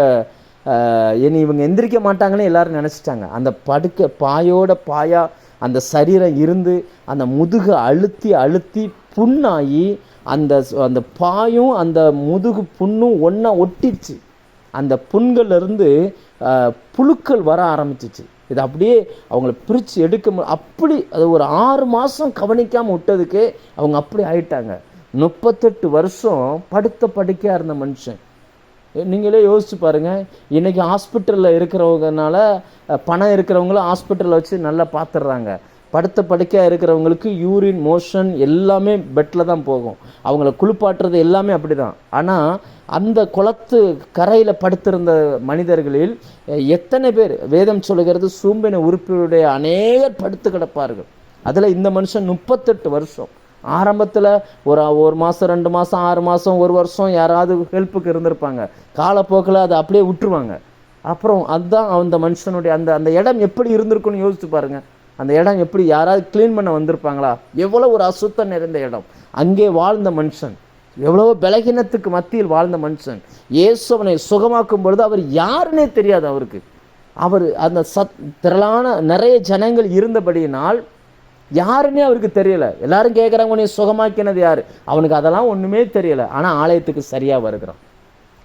எந்திரிக்க மாட்டாங்கன்னு எல்லாரும் நினச்சிட்டாங்க. அந்த படுக்கை பாயோட பாயா அந்த சரீரம் இருந்து அந்த முதுகு அழுத்தி அழுத்தி புண்ணாகி அந்த பாயும் அந்த முதுகு புண்ணும் ஒன்றா ஒட்டிடுச்சு. அந்த புண்கள்லேருந்து புழுக்கள் வர ஆரம்பிச்சிச்சு. இது அப்படியே அவங்கள பிரித்து எடுக்க அப்படி அது ஒரு 6 மாதம் கவனிக்காமல் விட்டதுக்கே அவங்க அப்படி ஆயிட்டாங்க. 38 வருஷம் படுத்த படுக்கையாக இருந்த மனுஷன். நீங்களே யோசிச்சு பாருங்கள். இன்றைக்கி ஹாஸ்பிட்டலில் இருக்கிறவங்கனால பணம் இருக்கிறவங்களும் ஹாஸ்பிட்டலில் வச்சு நல்லா பார்த்துடுறாங்க. படுத்த படுக்கையாக இருக்கிறவங்களுக்கு யூரின் மோஷன் எல்லாமே பெட்டில் தான் போகும். அவங்கள குளிப்பாட்டுறது எல்லாமே அப்படி தான். ஆனால் அந்த குளத்து கரையில் படுத்திருந்த மனிதர்களில் எத்தனை பேர், வேதம் சொல்லுகிறது, சூம்பின உறுப்பினுடைய அநேகர் படுத்து கிடப்பார்கள். அதில் இந்த மனுஷன் 38 வருஷம். ஆரம்பத்தில் ஒரு மாதம் 2 மாதம் 6 மாதம் 1 வருஷம் யாராவது ஹெல்ப்புக்கு இருந்திருப்பாங்க. காலப்போக்கில் அதை அப்படியே விட்டுருவாங்க. அப்புறம் அதுதான் அந்த மனுஷனுடைய அந்த இடம் எப்படி இருந்திருக்குன்னு யோசிச்சு பாருங்கள். அந்த இடம் எப்படி, யாராவது க்ளீன் பண்ண வந்திருப்பாங்களா? எவ்வளோ ஒரு அசுத்தம் நிறைந்த இடம். அங்கே வாழ்ந்த மனுஷன், எவ்வளவோ பலகீனத்துக்கு மத்தியில் வாழ்ந்த மனுஷன். இயேசு அவனை சுகமாக்கும் பொழுது அவர் யாருன்னே தெரியாது அவருக்கு. அவர் அந்த திரளான நிறைய ஜனங்கள் இருந்தபடியினால் யாருன்னே அவருக்கு தெரியலை. எல்லாரும் கேட்குறாங்க, உன்னை சுகமாக்கினது யார்? அவனுக்கு அதெல்லாம் ஒன்றுமே தெரியலை. ஆனால் ஆலயத்துக்கு சரியாக வருகிறான்.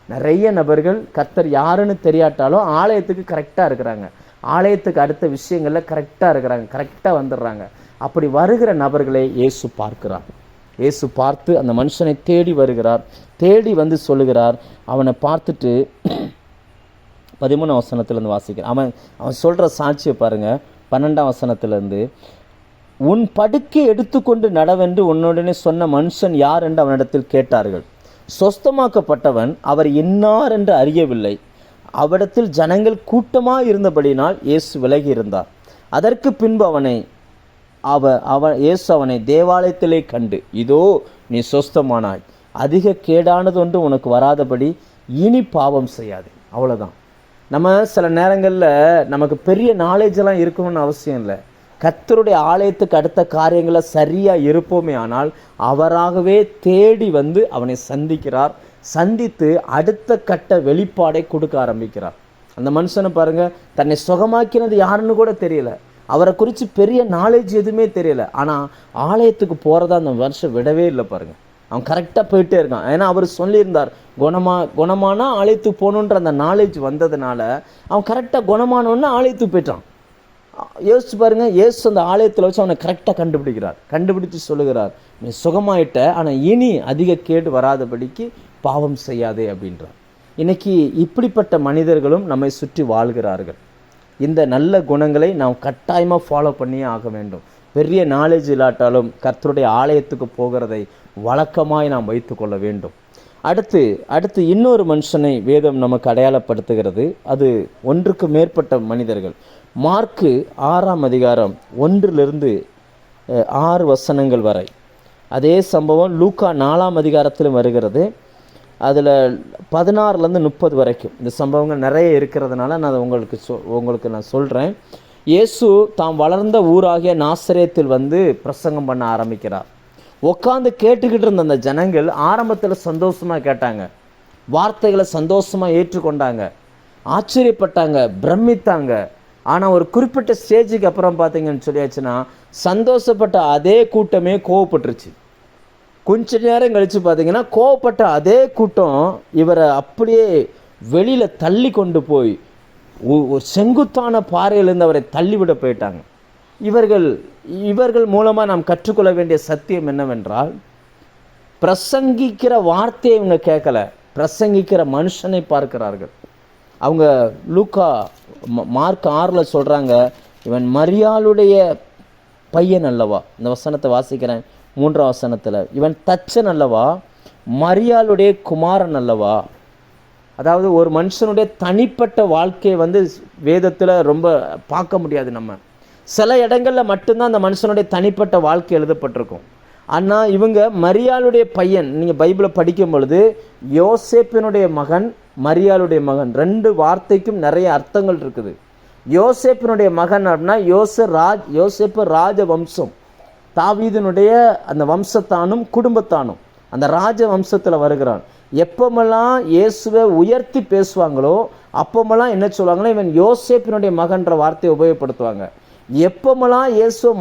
நிறைய நபர்கள் கர்த்தர் யாருன்னு தெரியாட்டாலும் ஆலயத்துக்கு கரெக்டாக இருக்கிறாங்க. ஆலயத்துக்கு அடுத்த விஷயங்களில் கரெக்டாக இருக்கிறாங்க, கரெக்டாக வந்துடுறாங்க. அப்படி வருகிற நபர்களை இயேசு பார்க்கிறார். இயேசு பார்த்து அந்த மனுஷனை தேடி வருகிறார். தேடி வந்து சொல்லுகிறார். அவனை பார்த்துட்டு 13ஆம் வசனத்திலேருந்து வாசிக்கிறான். அவன் சொல்கிற சாட்சியை பாருங்கள். 12ஆம் வசனத்திலேருந்து, உன் படுக்கை எடுத்துக்கொண்டு நடவென்று உன்னுடனே சொன்ன மனுஷன் யார் என்று அவனிடத்தில் கேட்டார்கள். சொஸ்தமாக்கப்பட்டவன் அவர் இன்னார் என்று அறியவில்லை. அவரிடத்தில் ஜனங்கள் கூட்டமாக இருந்தபடினால் இயேசு விலகி இருந்தார். அதற்கு பின்பு இயேசு அவனை தேவாலயத்திலே கண்டு, இதோ நீ சொஸ்தமானாய், அதிக கேடானது ஒன்று உனக்கு வராதபடி இனி பாவம் செய்யாது. அவ்வளோதான். நம்ம சில நேரங்களில் நமக்கு பெரிய நாலேஜெல்லாம் இருக்கணும்னு அவசியம் இல்லை. கர்த்தருடைய ஆலயத்துக்கு அடுத்த காரியங்களை சரியாக இருப்போமே ஆனால் அவராகவே தேடி வந்து அவனை சந்திக்கிறார். சந்தித்து அடுத்த கட்ட வெளிப்பாடை கொடுக்க ஆரம்பிக்கிறார். அந்த மனுஷனை பாருங்கள், தன்னை சுகமாக்கினது யாருன்னு கூட தெரியல. அவரை குறித்து பெரிய நாலேஜ் எதுவுமே தெரியல. ஆனால் ஆலயத்துக்கு போகிறதா அந்த மனுஷன் விடவே இல்லை பாருங்கள். அவன் கரெக்டாக போயிட்டே இருக்கான். ஏன்னா அவர் சொல்லியிருந்தார், குணமானா ஆலயத்துக்கு போகணுன்ற அந்த நாலேஜ் வந்ததுனால அவன் கரெக்டாக குணமானோன்னு ஆலயத்துக்கு போயிட்டான். யோசிச்சு பாருங்கள். இயேசு அந்த ஆலயத்தில் வச்சு அவனை கரெக்டாக கண்டுபிடிச்சு சொல்லுகிறார், நீ சுகமாயிட்ட, ஆனால் இனி அதிக கேடு வராதபடிக்கு பாவம் செய்யாதே அப்படின்றார். இன்னைக்கு இப்படிப்பட்ட மனிதர்களும் நம்மை சுற்றி வாழ்கிறார்கள். இந்த நல்ல குணங்களை நாம் கட்டாயமாக ஃபாலோ பண்ணியே ஆக வேண்டும். பெரிய நாலேஜ் இல்லாட்டாலும் கர்த்தருடைய ஆலயத்துக்கு போகிறதை வழக்கமாய் நாம் வைத்து கொள்ள வேண்டும். அடுத்து இன்னொரு மனுஷனை வேதம் நமக்கு அடையாளப்படுத்துகிறது. அது 1க்கு மேற்பட்ட மனிதர்கள். மார்க்கு 6ஆம் அதிகாரம் 1லிருந்து 6 வசனங்கள் வரை. அதே சம்பவம் லூக்கா 4ஆம் அதிகாரத்திலும் வருகிறது. அதில் 16லேருந்து 30 வரைக்கும் இந்த சம்பவங்கள் நிறைய இருக்கிறதுனால நான் உங்களுக்கு நான் சொல்கிறேன். இயேசு தாம் வளர்ந்த ஊராகிய நாசரேத்தில் வந்து பிரசங்கம் பண்ண ஆரம்பிக்கிறார். உட்காந்து கேட்டுக்கிட்டு இருந்த அந்த ஜனங்கள் ஆரம்பத்தில் சந்தோஷமாக கேட்டாங்க, வார்த்தைகளை சந்தோஷமாக ஏற்றுக்கொண்டாங்க, ஆச்சரியப்பட்டாங்க, பிரமித்தாங்க. ஆனால் ஒரு குறிப்பிட்ட ஸ்டேஜுக்கு அப்புறம் பார்த்தீங்கன்னு சொல்லியாச்சுன்னா சந்தோஷப்பட்ட அதே கூட்டமே கோவப்பட்டுருச்சு. கொஞ்ச நேரம் கழித்து பார்த்தீங்கன்னா கோவப்பட்ட அதே கூட்டம் இவரை அப்படியே வெளியில் தள்ளி கொண்டு போய் ஒரு செங்குத்தான பாறையிலிருந்து அவரை தள்ளிவிட போயிட்டாங்க. இவர்கள் மூலமாக நாம் கற்றுக்கொள்ள வேண்டிய சத்தியம் என்னவென்றால், பிரசங்கிக்கிற வார்த்தையை இவங்க கேட்கல, பிரசங்கிக்கிற மனுஷனை பார்க்கிறார்கள். அவங்க லூக்கா மார்க் 6 சொல்கிறாங்க, இவன் மரியாளுடைய பையன் அல்லவா. இந்த வசனத்தை வாசிக்கிறேன் 3ஆம் வசனத்தில், இவன் தச்சன் அல்லவா, மரியாளுடைய குமாரன் அல்லவா. அதாவது ஒரு மனுஷனுடைய தனிப்பட்ட வாழ்க்கையை வேதத்தில் ரொம்ப பார்க்க முடியாது. நம்ம சில இடங்களில் மட்டும்தான் அந்த மனுஷனுடைய தனிப்பட்ட வாழ்க்கை எழுதப்பட்டிருக்கும். ஆனால் இவங்க மரியாளுடைய பையன். நீங்கள் பைபிளை படிக்கும் பொழுது யோசேப்பினுடைய மகன், மரியாளுடைய மகன், 2 வார்த்தைக்கும் நிறைய அர்த்தங்கள் இருக்குது. யோசேப்பினுடைய மகன் அப்படின்னா யோசேப்பு ராஜ வம்சம், தாவீதினுடைய அந்த வம்சத்தானும் குடும்பத்தானும் அந்த ராஜ வம்சத்தில் வருகிறான். எப்பமெல்லாம் இயேசுவை உயர்த்தி பேசுவாங்களோ அப்பமெல்லாம் என்ன சொல்லுவாங்களோ, இவன் யோசேப்பினுடைய மகன்ற வார்த்தையை உபயோகப்படுத்துவாங்க. எப்பமெல்லாம் இயேசுவை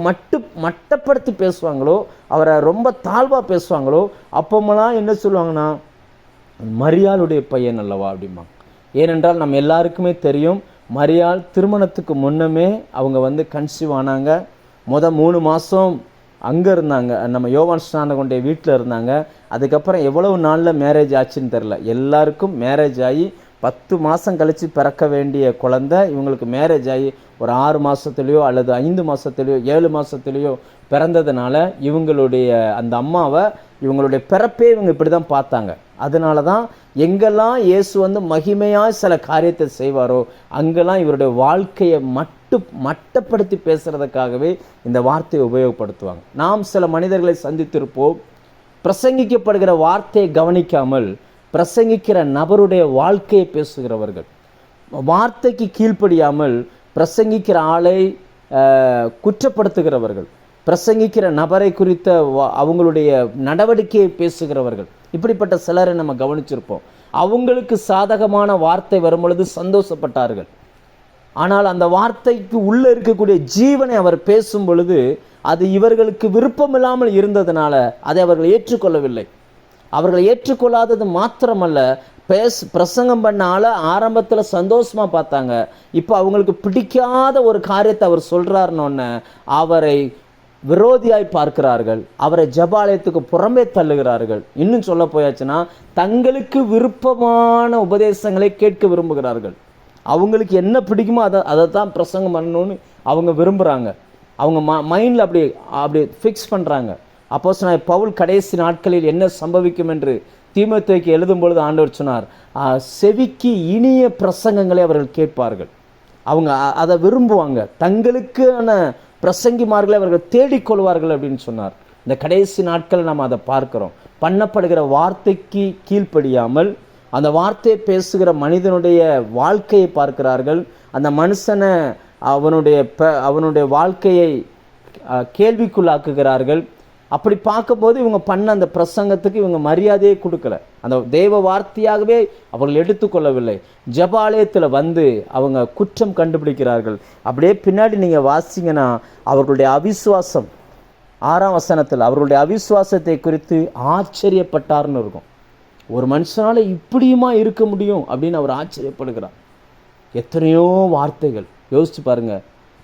மட்டப்படுத்தி பேசுவாங்களோ, அவரை ரொம்ப தாழ்வாக பேசுவாங்களோ அப்பமெல்லாம் என்ன சொல்லுவாங்கன்னா, மரியாளுடைய பையன் அல்லவா அப்படிமா. ஏனென்றால் நம்ம எல்லாருக்குமே தெரியும், மரியாள் திருமணத்துக்கு முன்னமே அவங்க கன்சீவ் ஆனாங்க. 3 மாதம் அங்கே இருந்தாங்க, நம்ம யோவான் ஸ்நானகனுடைய வீட்டில் இருந்தாங்க. அதுக்கப்புறம் எவ்வளவு நாளில் மேரேஜ் ஆச்சுன்னு தெரில. எல்லாருக்கும் மேரேஜ் ஆகி 10 மாதம் கழித்து பிறக்க வேண்டிய குழந்தை இவங்களுக்கு மேரேஜ் ஆகி ஒரு 6 மாதத்துலேயோ அல்லது 5 மாதத்துலேயோ 7 மாதத்துலேயோ பிறந்ததுனால இவங்களுடைய அந்த அம்மாவை இவங்களுடைய பிறப்பே இவங்க இப்படி தான் பார்த்தாங்க. அதனால தான் எங்கெல்லாம் இயேசு மகிமையாக சில காரியத்தை செய்வாரோ அங்கெல்லாம் இவருடைய வாழ்க்கையை மட்டப்படுத்தி பேசுகிறதுக்காகவே இந்த வார்த்தையை உபயோகப்படுத்துவாங்க. நாம் சில மனிதர்களை சந்தித்திருப்போம், பிரசங்கிக்கப்படுகிற வார்த்தையை கவனிக்காமல் பிரசங்கிக்கிற நபருடைய வாழ்க்கையை பேசுகிறவர்கள், வார்த்தைக்கு கீழ்ப்படியாமல் பிரசங்கிக்கிற ஆளை குற்றப்படுத்துகிறவர்கள், பிரசங்கிக்கிற நபரை குறித்த அவங்களுடைய நடவடிக்கையை பேசுகிறவர்கள், இப்படிப்பட்ட சிலரை நம்ம கவனிச்சிருப்போம். அவங்களுக்கு சாதகமான வார்த்தை வரும் பொழுது சந்தோஷப்பட்டார்கள். ஆனால் அந்த வார்த்தைக்கு உள்ளே இருக்கக்கூடிய ஜீவனை அவர் பேசும் பொழுது அது இவர்களுக்கு விருப்பமில்லாமல் இருந்ததுனால அதை அவர்கள் ஏற்றுக்கொள்ளவில்லை. அவர்கள் ஏற்றுக்கொள்ளாதது மாத்திரமல்ல, பிரசங்கம் பண்ண ஆளை ஆரம்பத்தில் சந்தோஷமாக பார்த்தாங்க. இப்போ அவங்களுக்கு பிடிக்காத ஒரு காரியத்தை அவர் சொல்கிறாருன்னொன்னே அவரை விரோதியாய் பார்க்கிறார்கள், அவரை ஜெபாலயத்துக்கு புறம்பே தள்ளுகிறார்கள். இன்னும் சொல்ல போயாச்சுன்னா தங்களுக்கு விருப்பமான உபதேசங்களை கேட்க விரும்புகிறார்கள். அவங்களுக்கு என்ன பிடிக்குமோ அதை தான் பிரசங்கம் பண்ணணும்னு அவங்க விரும்புகிறாங்க. அவங்க மைண்டில் அப்படி ஃபிக்ஸ் பண்ணுறாங்க. அப்போஸ்தலனாகிய பவுல் கடைசி நாட்களில் என்ன சம்பவிக்கும் என்று தீமோத்தேயுக்கு எழுதும் பொழுது ஆண்டவர் சொன்னார், செவிக்கு இனிய பிரசங்கங்களை அவர்கள் கேட்பார்கள். அவங்க அதை விரும்புவாங்க. தங்களுக்கான பிரசங்கிமார்களை அவர்கள் தேடிக்கொள்வார்கள் அப்படின்னு சொன்னார். இந்த கடைசி நாட்கள் நாம் அதை பார்க்கிறோம். பண்ணப்படுகிற வார்த்தைக்கு கீழ்ப்படியாமல் அந்த வார்த்தையை பேசுகிற மனிதனுடைய வாழ்க்கையை பார்க்கிறார்கள். அந்த மனுஷனை அவனுடைய வாழ்க்கையை கேள்விக்குள்ளாக்குகிறார்கள். அப்படி பார்க்கும்போது இவங்க பண்ண அந்த பிரசங்கத்துக்கு இவங்க மரியாதையை கொடுக்கல. அந்த தேவ வார்த்தையாகவே அவர்கள் எடுத்துக்கொள்ளவில்லை. ஜெபாலயத்தில் அவங்க குற்றம் கண்டுபிடிக்கிறார்கள். அப்படியே பின்னாடி நீங்கள் வாசிங்கன்னா அவர்களுடைய அவிசுவாசம் 6ஆம் வசனத்தில் அவர்களுடைய அவிசுவாசத்தை குறித்து ஆச்சரியப்பட்டார்னு இருக்கும். ஒரு மனுஷனால் இப்படியுமா இருக்க முடியும் அப்படின்னு அவர் ஆச்சரியப்படுகிறார். எத்தனையோ வார்த்தைகள் யோசிச்சு பாருங்க,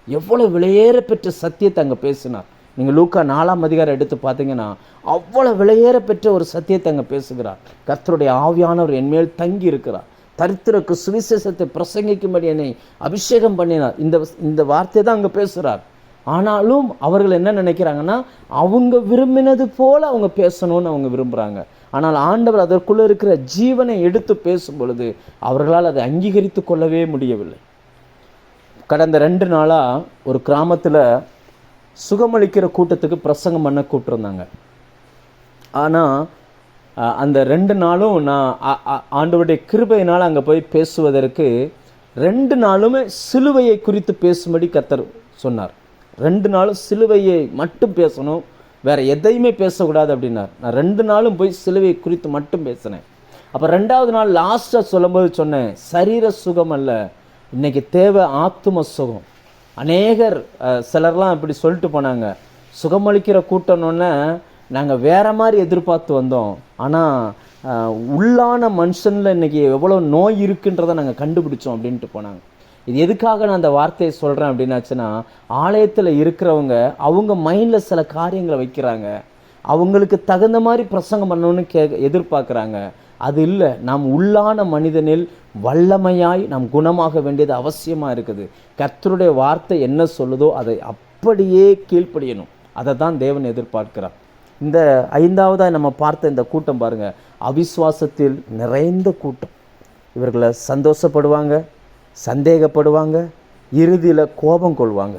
எவ்வளோ விலையேற பெற்ற சத்தியத்தை அங்கே பேசினார். நீங்கள் லூக்கா 4ஆம் அதிகாரம் எடுத்து பார்த்தீங்கன்னா அவ்வளோ விலையேற பெற்ற ஒரு சத்தியத்தை அங்கே பேசுகிறார். கர்த்தருடைய ஆவியானவர் என்மேல் தங்கி இருக்கிறார், தரித்திரக்கு சுவிசேஷத்தை பிரசங்கிக்கும்படி என்னை அபிஷேகம் பண்ணினார். இந்த வார்த்தை தான் அங்கே பேசுகிறார். ஆனாலும் அவர்கள் என்ன நினைக்கிறாங்கன்னா அவங்க விரும்பினது போல அவங்க பேசணும்னு அவங்க விரும்புகிறாங்க. ஆனால் ஆண்டவர் அதற்குள்ளே இருக்கிற ஜீவனை எடுத்து பேசும் பொழுது அவர்களால் அதை அங்கீகரித்து கொள்ளவே முடியவில்லை. கடந்த 2 நாளாக ஒரு கிராமத்தில் சுகமளிக்கிற கூட்டத்துக்கு பிரசங்கம் பண்ண கூப்பிட்டுருந்தாங்க. ஆனால் அந்த 2 நாளும் நான் ஆண்டவருடைய கிருபையினால் அங்கே போய் பேசுவதற்கு 2 நாளுமே சிலுவையை குறித்து பேசும்படி கர்த்தர் சொன்னார். 2 நாளும் சிலுவையை மட்டும் பேசணும், வேறு எதையுமே பேசக்கூடாது அப்படின்னார். நான் 2 நாளும் போய் சிலுவையை குறித்து மட்டும் பேசினேன். அப்போ 2வது நாள் லாஸ்ட்டாக சொல்லும்போது சொன்னேன், சரீர சுகம் அல்ல, இன்றைக்கி தேவை ஆத்தும சுகம். அநேகர் சிலர்லாம் இப்படி சொல்லிட்டு போனாங்க, சுகமளிக்கிற கூட்டணுன்னே நாங்கள் வேறு மாதிரி எதிர்பார்த்து வந்தோம், ஆனால் உள்ளான மனுஷனில் இன்றைக்கி எவ்வளோ நோய் இருக்குன்றதை நாங்கள் கண்டுபிடிச்சோம் அப்படின்ட்டு போனாங்க. இது எதுக்காக நான் அந்த வார்த்தையை சொல்கிறேன் அப்படின்னாச்சுன்னா, ஆலயத்தில் இருக்கிறவங்க அவங்க மைண்டில் சில காரியங்களை வைக்கிறாங்க. அவங்களுக்கு தகுந்த மாதிரி பிரசங்கம் பண்ணணும்னு எதிர்பார்க்குறாங்க. அது இல்லை. நாம் உள்ளான மனிதனில் வல்லமையாய் நாம் குணமாக வேண்டியது அவசியமாக இருக்குது. கர்த்தருடைய வார்த்தை என்ன சொல்லுதோ அதை அப்படியே கீழ்ப்படியணும். அதை தான் தேவன் எதிர்பார்க்கிறார். இந்த 5வதாக நம்ம பார்த்த இந்த கூட்டம் பாருங்கள், அவிசுவாசத்தில் நிறைந்த கூட்டம். இவர்களை சந்தோஷப்படுவாங்க, சந்தேகப்படுவாங்க, இறுதியில் கோபம் கொள்வாங்க.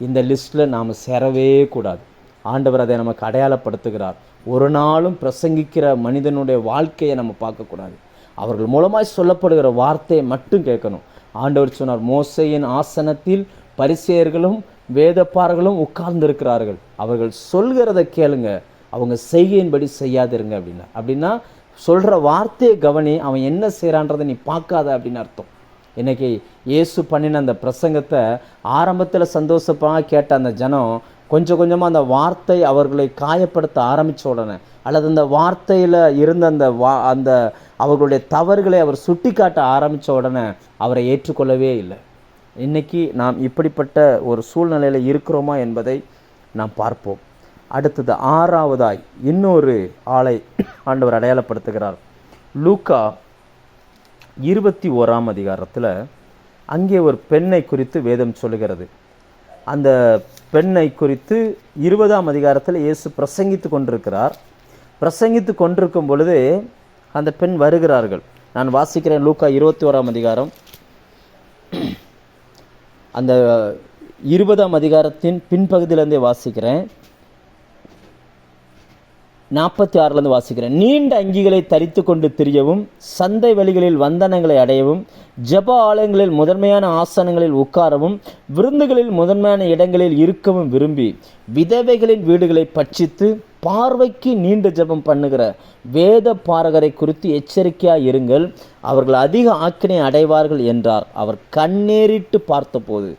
இந்த லிஸ்ட்டில் நாம் சேரவே கூடாது. ஆண்டவர் அதை நமக்கு அடையாளப்படுத்துகிறார். ஒரு நாளும் பிரசங்கிக்கிற மனிதனுடைய வாழ்க்கையை நம்ம பார்க்கக்கூடாது. அவர்கள் மூலமாய் சொல்லப்படுகிற வார்த்தையை மட்டும் கேட்கணும். ஆண்டவர் சொன்னார், மோசேயின் ஆசனத்தில் பரிசேயர்களும் வேதப்பாரர்களும் உட்கார்ந்திருக்கிறார்கள், அவர்கள் சொல்கிறத கேளுங்க, அவங்க செய்கையின்படி செய்யாதிருங்க அப்படின்னா சொல்கிற வார்த்தையை கவனி, அவன் என்ன செய்கிறான்றதை நீ பார்க்காத அப்படின்னு அர்த்தம். இன்றைக்கி இயேசு பண்ணின அந்த பிரசங்கத்தை ஆரம்பத்தில் சந்தோஷமாக கேட்ட அந்த ஜனம் கொஞ்சம் கொஞ்சமாக அந்த வார்த்தை அவர்களை காயப்படுத்த ஆரம்பித்த உடனே, அல்லது அந்த வார்த்தையில் இருந்த அந்த அவர்களுடைய தவறுகளை அவர் சுட்டி காட்ட ஆரம்பித்த உடனே அவரை ஏற்றுக்கொள்ளவே இல்லை. இன்றைக்கி நாம் இப்படிப்பட்ட ஒரு சூழ்நிலையில் இருக்கிறோமா என்பதை நாம் பார்ப்போம். அடுத்தது 6வதாய் இன்னொரு ஆளை ஆண்டவர் அடையாளப்படுத்துகிறார். லூக்கா 21ஆம் அதிகாரத்தில் அங்கே ஒரு பெண்ணை குறித்து வேதம் சொல்லுகிறது. அந்த பெண்ணை குறித்து 20ஆம் அதிகாரத்தில் இயேசு பிரசங்கித்து கொண்டிருக்கிறார். பிரசங்கித்து கொண்டிருக்கும் பொழுது அந்த பெண் வருகிறார்கள். நான் வாசிக்கிறேன். லூக்கா 21ஆம் அதிகாரம், அந்த 20ஆம் அதிகாரத்தின் பின்பகுதியிலேருந்தே வாசிக்கிறேன். 46லேருந்து வாசிக்கிறேன். நீண்ட அங்கிகளை தரித்து கொண்டு திரியவும், சந்தை வழிகளில் வந்தனங்களை அடையவும், ஜப ஆலயங்களில் முதன்மையான ஆசனங்களில் உட்காரவும், விருந்துகளில் முதன்மையான இடங்களில் இருக்கவும் விரும்பி, விதவைகளின் வீடுகளை பட்சித்து பார்வைக்கு நீண்ட ஜபம் பண்ணுகிற வேத பாரகரை குறித்து எச்சரிக்கையாக இருங்கள், அவர்கள் அதிக ஆக்கினை அடைவார்கள் என்றார். அவர் கண்ணேறிட்டு பார்த்தபோது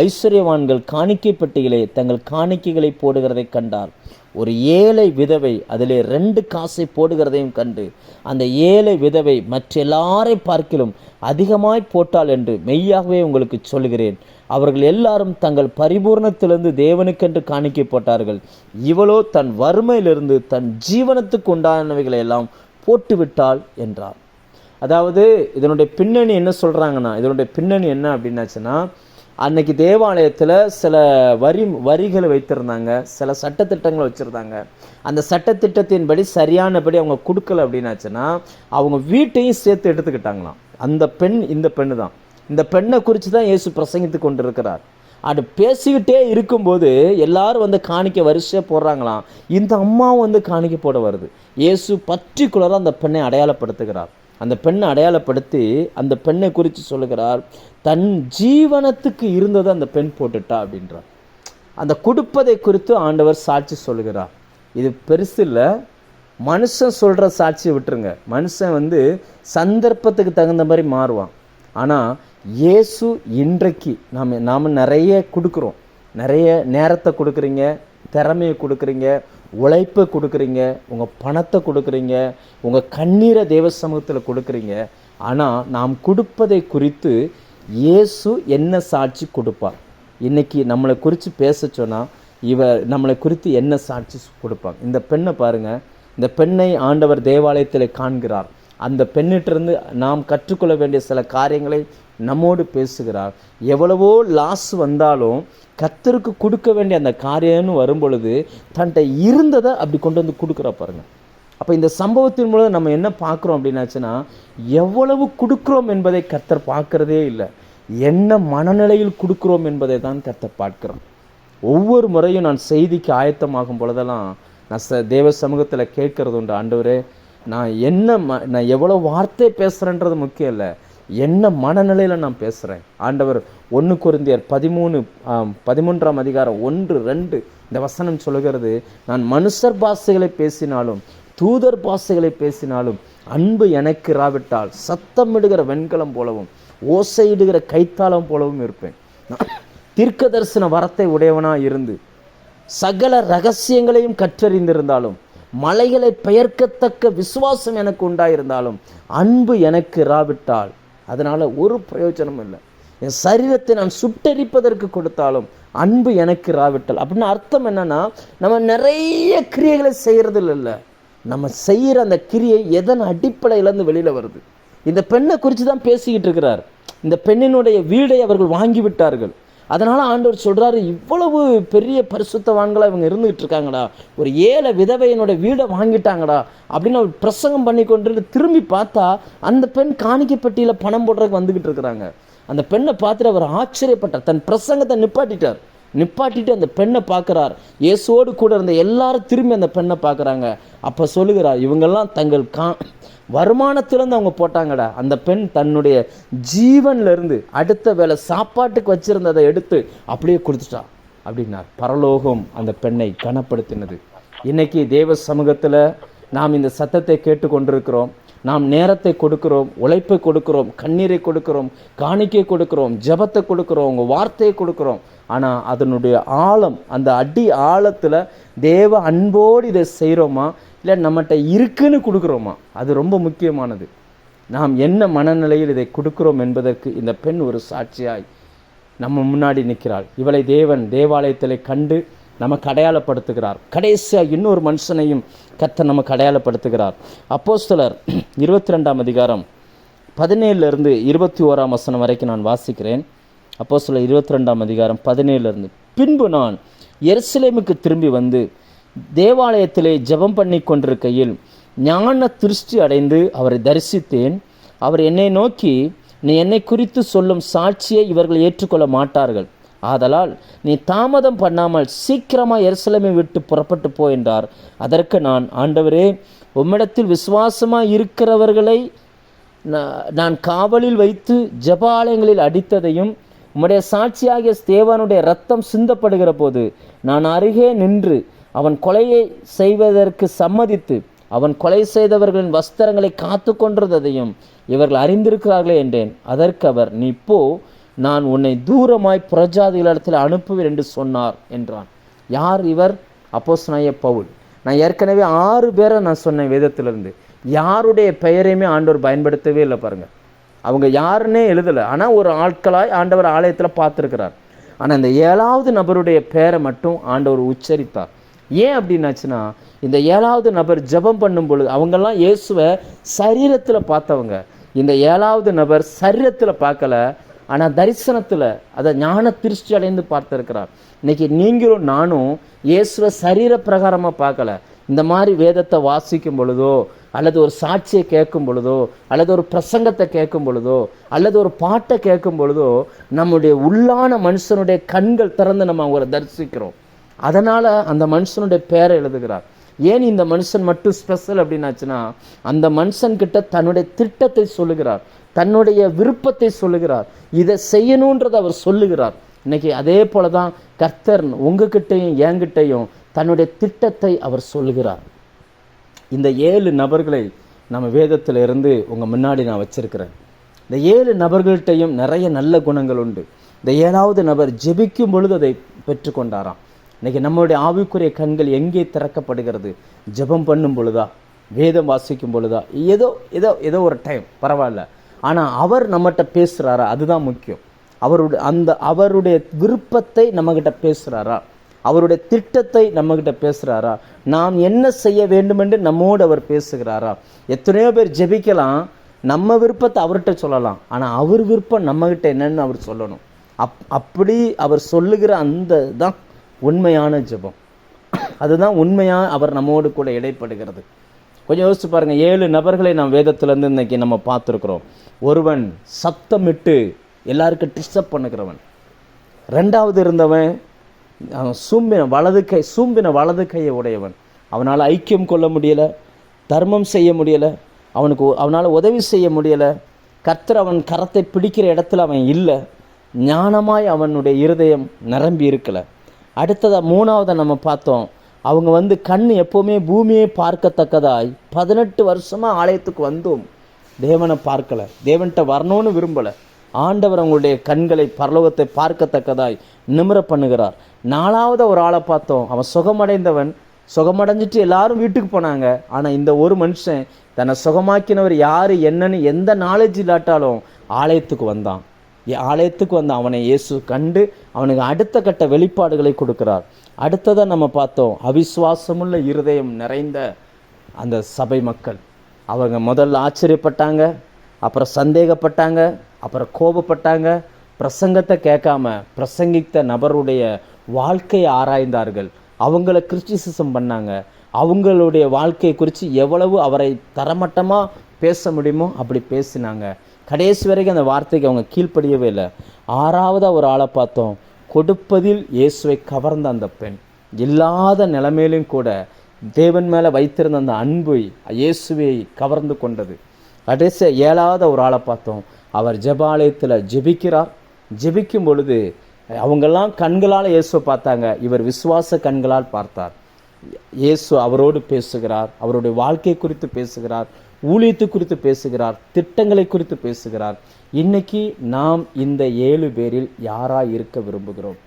ஐஸ்வர்யவான்கள் காணிக்கை பெட்டிகளே தங்கள் காணிக்கைகளை போடுகிறதை கண்டார். ஒரு ஏழை விதவை அதிலே 2 காசை போடுகிறதையும் கண்டு, அந்த ஏழை விதவை மற்ற எல்லாரை பார்க்கிலும் அதிகமாய் போட்டாள் என்று மெய்யாகவே உங்களுக்கு சொல்கிறேன். அவர்கள் எல்லாரும் தங்கள் பரிபூர்ணத்திலிருந்து தேவனுக்கென்று காணிக்கை போட்டார்கள். இவளோ தன் வறுமையிலிருந்து தன் ஜீவனத்துக்கு உண்டானவைகளை எல்லாம் போட்டுவிட்டாள் என்றார். அதாவது இதனுடைய பின்னணி என்ன சொல்கிறாங்கன்னா, இதனுடைய பின்னணி என்ன அப்படின்னாச்சுன்னா, அன்னைக்கு தேவாலயத்தில் சில வரிகளை வைத்திருந்தாங்க, சில சட்டத்திட்டங்களை வச்சுருந்தாங்க. அந்த சட்டத்திட்டத்தின்படி சரியானபடி அவங்க கொடுக்கல அப்படின்னாச்சுன்னா அவங்க வீட்டையும் சேர்த்து எடுத்துக்கிட்டாங்களாம். அந்த பெண் இந்த பெண்ணு தான். இந்த பெண்ணை குறித்து தான் இயேசு பிரசங்கித்து கொண்டு இருக்கிறார். அது பேசிக்கிட்டே இருக்கும்போது எல்லாரும் வந்து காணிக்க வரிசையாக போடுறாங்களாம். இந்த அம்மாவும் வந்து காணிக்க போட வருது. இயேசு பர்டிகுலராக அந்த பெண்ணை அடையாளப்படுத்துகிறார். அந்த பெண்ணை அடையாளப்படுத்தி அந்த பெண்ணை குறித்து சொல்லுகிறார், தன் ஜீவனத்துக்கு இருந்ததை அந்த பெண் போட்டுட்டா அப்படின்றார். அந்த கொடுப்பதை குறித்து ஆண்டவர் சாட்சி சொல்லுகிறார். இது பெருசு இல்லை. மனுஷன் சொல்கிற சாட்சியை விட்டுருங்க. மனுஷன் வந்து சந்தர்ப்பத்துக்கு தகுந்த மாதிரி மாறுவான். ஆனால் இயேசு இன்றைக்கு நாம் நிறைய கொடுக்குறோம். நிறைய நேரத்தை கொடுக்குறீங்க, திறமையை கொடுக்குறீங்க, உழைப்பை கொடுக்குறீங்க, உங்கள் பணத்தை கொடுக்குறீங்க, உங்கள் கண்ணீரை தேவ சமூகத்தில் கொடுக்குறீங்க. ஆனால் நாம் கொடுப்பதை குறித்து இயேசு என்ன சாட்சி கொடுப்பார்? இன்றைக்கி நம்மளை குறித்து பேச சொன்னால் நம்மளை குறித்து என்ன சாட்சி கொடுப்பாங்க? இந்த பெண்ணை பாருங்கள். இந்த பெண்ணை ஆண்டவர் தேவாலயத்தில் காண்கிறார். அந்த பெண்ணிட்டிருந்து நாம் கற்றுக்கொள்ள வேண்டிய சில காரியங்களை நம்மோடு பேசுகிறார். எவ்வளவோ லாஸ் வந்தாலும் கர்த்தருக்கு கொடுக்க வேண்டிய அந்த காரியம்னு வரும்பொழுது தன்கிட்ட இருந்ததை அப்படி கொண்டு வந்து கொடுக்குறா பாருங்கள். அப்போ இந்த சம்பவத்தின் மூலம் நம்ம என்ன பார்க்குறோம் அப்படின்னாச்சுன்னா, எவ்வளவு கொடுக்குறோம் என்பதை கர்த்தர் பார்க்குறதே இல்லை, என்ன மனநிலையில் கொடுக்குறோம் என்பதை தான் கர்த்தர் பார்க்குறோம். ஒவ்வொரு முறையும் நான் செய்திக்கு ஆயத்தமாகும் பொழுதெல்லாம் நான் தேவ சமூகத்தில் கேட்கறது உண்டு, ஆண்டவரே நான் எவ்வளோ வார்த்தை பேசுகிறேன்றது முக்கியம் இல்லை, என்ன மனநிலையில் நான் பேசுகிறேன். ஆண்டவர் 1 கொரிந்தியர் 13ஆம் அதிகாரம் 1-2 இந்த வசனம் சொல்லுகிறது, நான் மனுஷர் பாஷைகளை பேசினாலும் தூதர் பாஷைகளை பேசினாலும் அன்பு எனக்கு இராவிட்டால் சத்தமிடுகிற வெண்கலம் போலவும் ஓசையிடுகிற கைத்தாளம் போலவும் இருப்பேன். தீர்க்க தரிசன வரத்தை உடையவனாக இருந்து சகல ரகசியங்களையும் கற்றறிந்திருந்தாலும் மலைகளை பெயர்க்கத்தக்க விசுவாசம் எனக்கு உண்டாயிருந்தாலும் அன்பு எனக்கு இராவிட்டால் அதனால் ஒரு பிரயோஜனம் இல்லை. என் சரீரத்தை நான் சுட்டெரிப்பதற்கு கொடுத்தாலும் அன்பு எனக்கு இராவிட்டால். அப்படின்னு அர்த்தம் என்னன்னா, நம்ம நிறைய கிரியைகளை செய்கிறது இல்லை, நம்ம செய்கிற அந்த கிரியை எதன் அடிப்படையிலேருந்து வெளியில் வருது. இந்த பெண்ணை குறித்து தான் பேசிக்கிட்டு இருக்கிறார். இந்த பெண்ணினுடைய வீடை அவர்கள் வாங்கி விட்டார்கள். அதனால் ஆண்டவர் சொல்கிறாரு, இவ்வளவு பெரிய பரிசுத்தவான்களாக இவங்க இருந்துகிட்டு இருக்காங்கடா, ஒரு ஏழை விதவையினோட வீடை வாங்கிட்டாங்கடா அப்படின்னு அவர் பிரசங்கம் பண்ணி கொண்டு திரும்பி பார்த்தா அந்த பெண் காணிக்கைப்பட்டியில் பணம் போடுறதுக்கு வந்துக்கிட்டு இருக்கிறாங்க. அந்த பெண்ணை பார்த்துட்டு அவர் ஆச்சரியப்பட்டார். தன் பிரசங்கத்தை நிப்பாட்டிட்டு அந்த பெண்ணை பார்க்குறார். இயேசுவோடு கூட இருந்த எல்லாரும் திரும்பி அந்த பெண்ணை பார்க்குறாங்க. அப்போ சொல்லுகிறார், இவங்கெல்லாம் தங்கள் வருமானத்திலேருந்து அவங்க போட்டாங்கடா. அந்த பெண் தன்னுடைய ஜீவன்லேருந்து அடுத்த வேளை சாப்பாட்டுக்கு வச்சுருந்ததை எடுத்து அப்படியே கொடுத்துட்டா அப்படின்னார். பரலோகம் அந்த பெண்ணை கனப்படுத்தினது. இன்றைக்கி தேவ சமூகத்தில் நாம் இந்த சத்தத்தை கேட்டுக்கொண்டிருக்கிறோம். நாம் நேரத்தை கொடுக்கிறோம், உழைப்பை கொடுக்கிறோம், கண்ணீரை கொடுக்கிறோம், காணிக்கை கொடுக்கிறோம், ஜபத்தை கொடுக்கிறோம், உங்கள் வார்த்தையை கொடுக்கிறோம். ஆனால் அதனுடைய ஆழம், அந்த அடி ஆழத்தில் தேவ அன்போடு இதை செய்கிறோமா, இல்லை நம்மகிட்ட இருக்குன்னு கொடுக்குறோமா? அது ரொம்ப முக்கியமானது. நாம் என்ன மனநிலையில் இதை கொடுக்கிறோம் என்பதற்கு இந்த பெண் ஒரு சாட்சியாய் நம்ம முன்னாடி நிற்கிறாள். இவளை தேவன் தேவாலயத்தில் கண்டு நமக்கு அடையாளப்படுத்துகிறார். கடைசியாக இன்னொரு மனுஷனையும் கர்த்தர் நமக்கு அடையாளப்படுத்துகிறார். அப்போஸ்தலர் 22ஆம் அதிகாரம் 17 21 வரைக்கும் நான் வாசிக்கிறேன். அப்போஸ்தலர் 22ஆம் அதிகாரம் 17. பின்பு நான் எருசலேமுக்கு திரும்பி வந்து தேவாலயத்திலே ஜெபம் பண்ணி கொண்டிருக்கையில் ஞான திருஷ்டி அடைந்து அவரை தரிசித்தேன். அவர் என்னை நோக்கி, நீ என்னை குறித்து சொல்லும் சாட்சியை இவர்கள் ஏற்றுக்கொள்ள மாட்டார்கள். ஆதலால் நீ தாமதம் பண்ணாமல் சீக்கிரமாக எருசலேமை விட்டு புறப்பட்டு போ என்றார். அதற்கு நான், ஆண்டவரே, உம்மிடத்தில் விசுவாசமாக இருக்கிறவர்களை நான் காவலில் வைத்து ஜெப ஆலயங்களில் அடித்ததையும் உம்முடைய சாட்சியாகிய ஸ்தேவானுடைய இரத்தம் சிந்தப்படுகிற போது நான் அருகே நின்று அவன் கொலையை செய்வதற்கு சம்மதித்து அவன் கொலை செய்தவர்களின் வஸ்திரங்களை காத்து கொண்டிருந்ததையும் இவர்கள் அறிந்திருக்கிறார்களே என்றேன். அதற்கு அவர், நீ போ, நான் உன்னை தூரமாய் புறஜாதிகளிடத்தில் அனுப்புவேன் என்று சொன்னார் என்றான். யார் இவர்? அப்போஸ்தலனாகிய பவுல். நான் ஏற்கனவே 6 பேரை நான் சொன்னேன் வேதத்திலிருந்து. யாருடைய பெயரையுமே ஆண்டவர் பயன்படுத்தவே இல்லை பாருங்கள். அவங்க யாருன்னே எழுதலை. ஆனால் ஒரு ஆட்களாய் ஆண்டவர் ஆலயத்தில் பார்த்துருக்கிறார். ஆனால் இந்த 7வது நபருடைய பெயரை மட்டும் ஆண்டவர் உச்சரித்தார். ஏன் அப்படின்னாச்சுன்னா, இந்த 7வது நபர் ஜெபம் பண்ணும் பொழுது அவங்கெல்லாம் இயேசுவை சரீரத்தில் பார்த்தவங்க. இந்த 7வது நபர் சரீரத்தில் பார்க்கல, ஆனால் தரிசனத்தில் அதை ஞான திருஷ்டி அடைந்து பார்த்துருக்கிறார். இன்றைக்கி நீங்களும் நானும் இயேசுவை சரீர பிரகாரமாக பார்க்கல. இந்த மாதிரி வேதத்தை வாசிக்கும் பொழுதோ, அல்லது ஒரு சாட்சியை கேட்கும் பொழுதோ, அல்லது ஒரு பிரசங்கத்தை கேட்கும் பொழுதோ, அல்லது ஒரு பாட்டை கேட்கும் பொழுதோ நம்முடைய உள்ளான மனுஷனுடைய கண்கள் திறந்து நம்ம அவரை தரிசிக்கிறோம். அதனால் அந்த மனுஷனுடைய பேரை எழுதுகிறார். ஏன் இந்த மனுஷன் மட்டும் ஸ்பெஷல் அப்படின்னாச்சுன்னா, அந்த மனுஷன்கிட்ட தன்னுடைய திட்டத்தை சொல்லுகிறார், தன்னுடைய விருப்பத்தை சொல்லுகிறார், இதை செய்யணுன்றதை அவர் சொல்லுகிறார். இன்னைக்கு அதே போல தான் கர்த்தர் உங்ககிட்டையும் என்கிட்டையும் தன்னுடைய திட்டத்தை அவர் சொல்லுகிறார். இந்த 7 நபர்களை நம்ம வேதத்தில் இருந்து உங்கள் முன்னாடி நான் வச்சிருக்கிறேன். இந்த 7 நபர்கள்ட்டையும் நிறைய நல்ல குணங்கள் உண்டு. இந்த 7வது நபர் ஜெபிக்கும் பொழுது அதை பெற்றுக்கொண்டாராம். இன்றைக்கி நம்மளுடைய ஆவிக்குரிய கண்கள் எங்கே திறக்கப்படுகிறது? ஜெபம் பண்ணும் பொழுதா, வேதம் வாசிக்கும் பொழுதா, ஏதோ ஒரு டைம் பரவாயில்ல. ஆனால் அவர் நம்மகிட்ட பேசுகிறாரா? அதுதான் முக்கியம். அவருடைய விருப்பத்தை நம்மகிட்ட பேசுகிறாரா? அவருடைய திட்டத்தை நம்மகிட்ட பேசுகிறாரா? நாம் என்ன செய்ய வேண்டுமென்று நம்மோடு அவர் பேசுகிறாரா? எத்தனையோ பேர் ஜெபிக்கலாம், நம்ம விருப்பத்தை அவர்கிட்ட சொல்லலாம், ஆனால் அவர் விருப்பம் நம்மகிட்ட என்னன்னு அவர் சொல்லணும். அப்படி அவர் சொல்லுகிற அந்த தான் உண்மையான ஜெபம். அதுதான் உண்மையாக அவர் நம்மோடு கூட இடைப்படுகிறது. கொஞ்சம் யோசிச்சு பாருங்கள். 7 நபர்களை நாம் வேதத்திலேருந்து இன்றைக்கி நம்ம பார்த்துருக்குறோம். ஒருவன் சத்தமிட்டு எல்லாருக்கும் டிஸ்டர்ப் பண்ணுகிறவன். 2வது இருந்தவன் சூம்பின வலது கையை உடையவன். அவனால் ஐக்கியம் கொள்ள முடியலை, தர்மம் செய்ய முடியலை, அவனால் உதவி செய்ய முடியலை. கர்த்தர் அவன் கரத்தை பிடிக்கிற இடத்துல அவன் இல்லை. ஞானமாய் அவனுடைய இருதயம் நிரம்பி இருக்கலை. அடுத்ததாக 3வது நம்ம பார்த்தோம். அவங்க கண் எப்போவுமே பூமியை பார்க்கத்தக்கதாய் 18 வருஷமாக ஆலயத்துக்கு வந்தும் தேவனை பார்க்கலை, தேவன்கிட்ட வரணும்னு விரும்பலை. ஆண்டவர் அவங்களுடைய கண்களை பரலோகத்தை பார்க்கத்தக்கதாய் நிமிர பண்ணுகிறார். 4வது ஒரு ஆளை பார்த்தோம். அவன் சுகமடைஞ்சிட்டு எல்லாரும் வீட்டுக்கு போனாங்க. ஆனால் இந்த ஒரு மனுஷன் தன்னை சுகமாக்கினவர் யார் என்னன்னு எந்த நாலேஜ் இல்லாட்டாலும் ஆலயத்துக்கு வந்தான். ஆலயத்துக்கு வந்த அவனை இயேசு கண்டு அவனுக்கு அடுத்த கட்ட வெளிப்பாடுகளை கொடுக்கிறார். அடுத்ததாக நம்ம பார்த்தோம், அவிசுவாசமுள்ள இருதயம் நிறைந்த அந்த சபை மக்கள். அவங்க முதல்ல ஆச்சரியப்பட்டாங்க, அப்புறம் சந்தேகப்பட்டாங்க, அப்புறம் கோபப்பட்டாங்க. பிரசங்கத்தை கேட்காம பிரசங்கித்த நபருடைய வாழ்க்கையை ஆராய்ந்தார்கள். அவங்கள கிறிஸ்டிசிசம் பண்ணாங்க. அவங்களுடைய வாழ்க்கையை குறித்து எவ்வளவு அவரை தரமட்டமாக பேச முடியுமோ அப்படி பேசினாங்க. கடைசி வரைக்கும் அந்த வார்த்தைக்கு அவங்க கீழ்ப்படியவே இல்லை. ஆறாவதாக ஒரு ஆளை பார்த்தோம், கொடுப்பதில் இயேசுவை கவர்ந்த அந்த பெண். இல்லாத நிலைமையிலும் கூட தேவன் மேலே வைத்திருந்த அந்த அன்பு இயேசுவை கவர்ந்து கொண்டது. கடைசி ஏழாவது ஒரு ஆளை பார்த்தோம், அவர் ஜெபாலயத்தில் ஜெபிக்கிறார். ஜெபிக்கும் பொழுது அவங்கெல்லாம் கண்களால் இயேசுவை பார்த்தாங்க, இவர் விசுவாச கண்களால் பார்த்தார். இயேசு அவரோடு பேசுகிறார், அவருடைய வாழ்க்கை குறித்து பேசுகிறார், ஊழியத்தை குறித்து பேசுகிறார், திட்டங்களை குறித்து பேசுகிறார். இன்னைக்கு நாம் இந்த 7 பேரில் யாராக இருக்க விரும்புகிறோம்?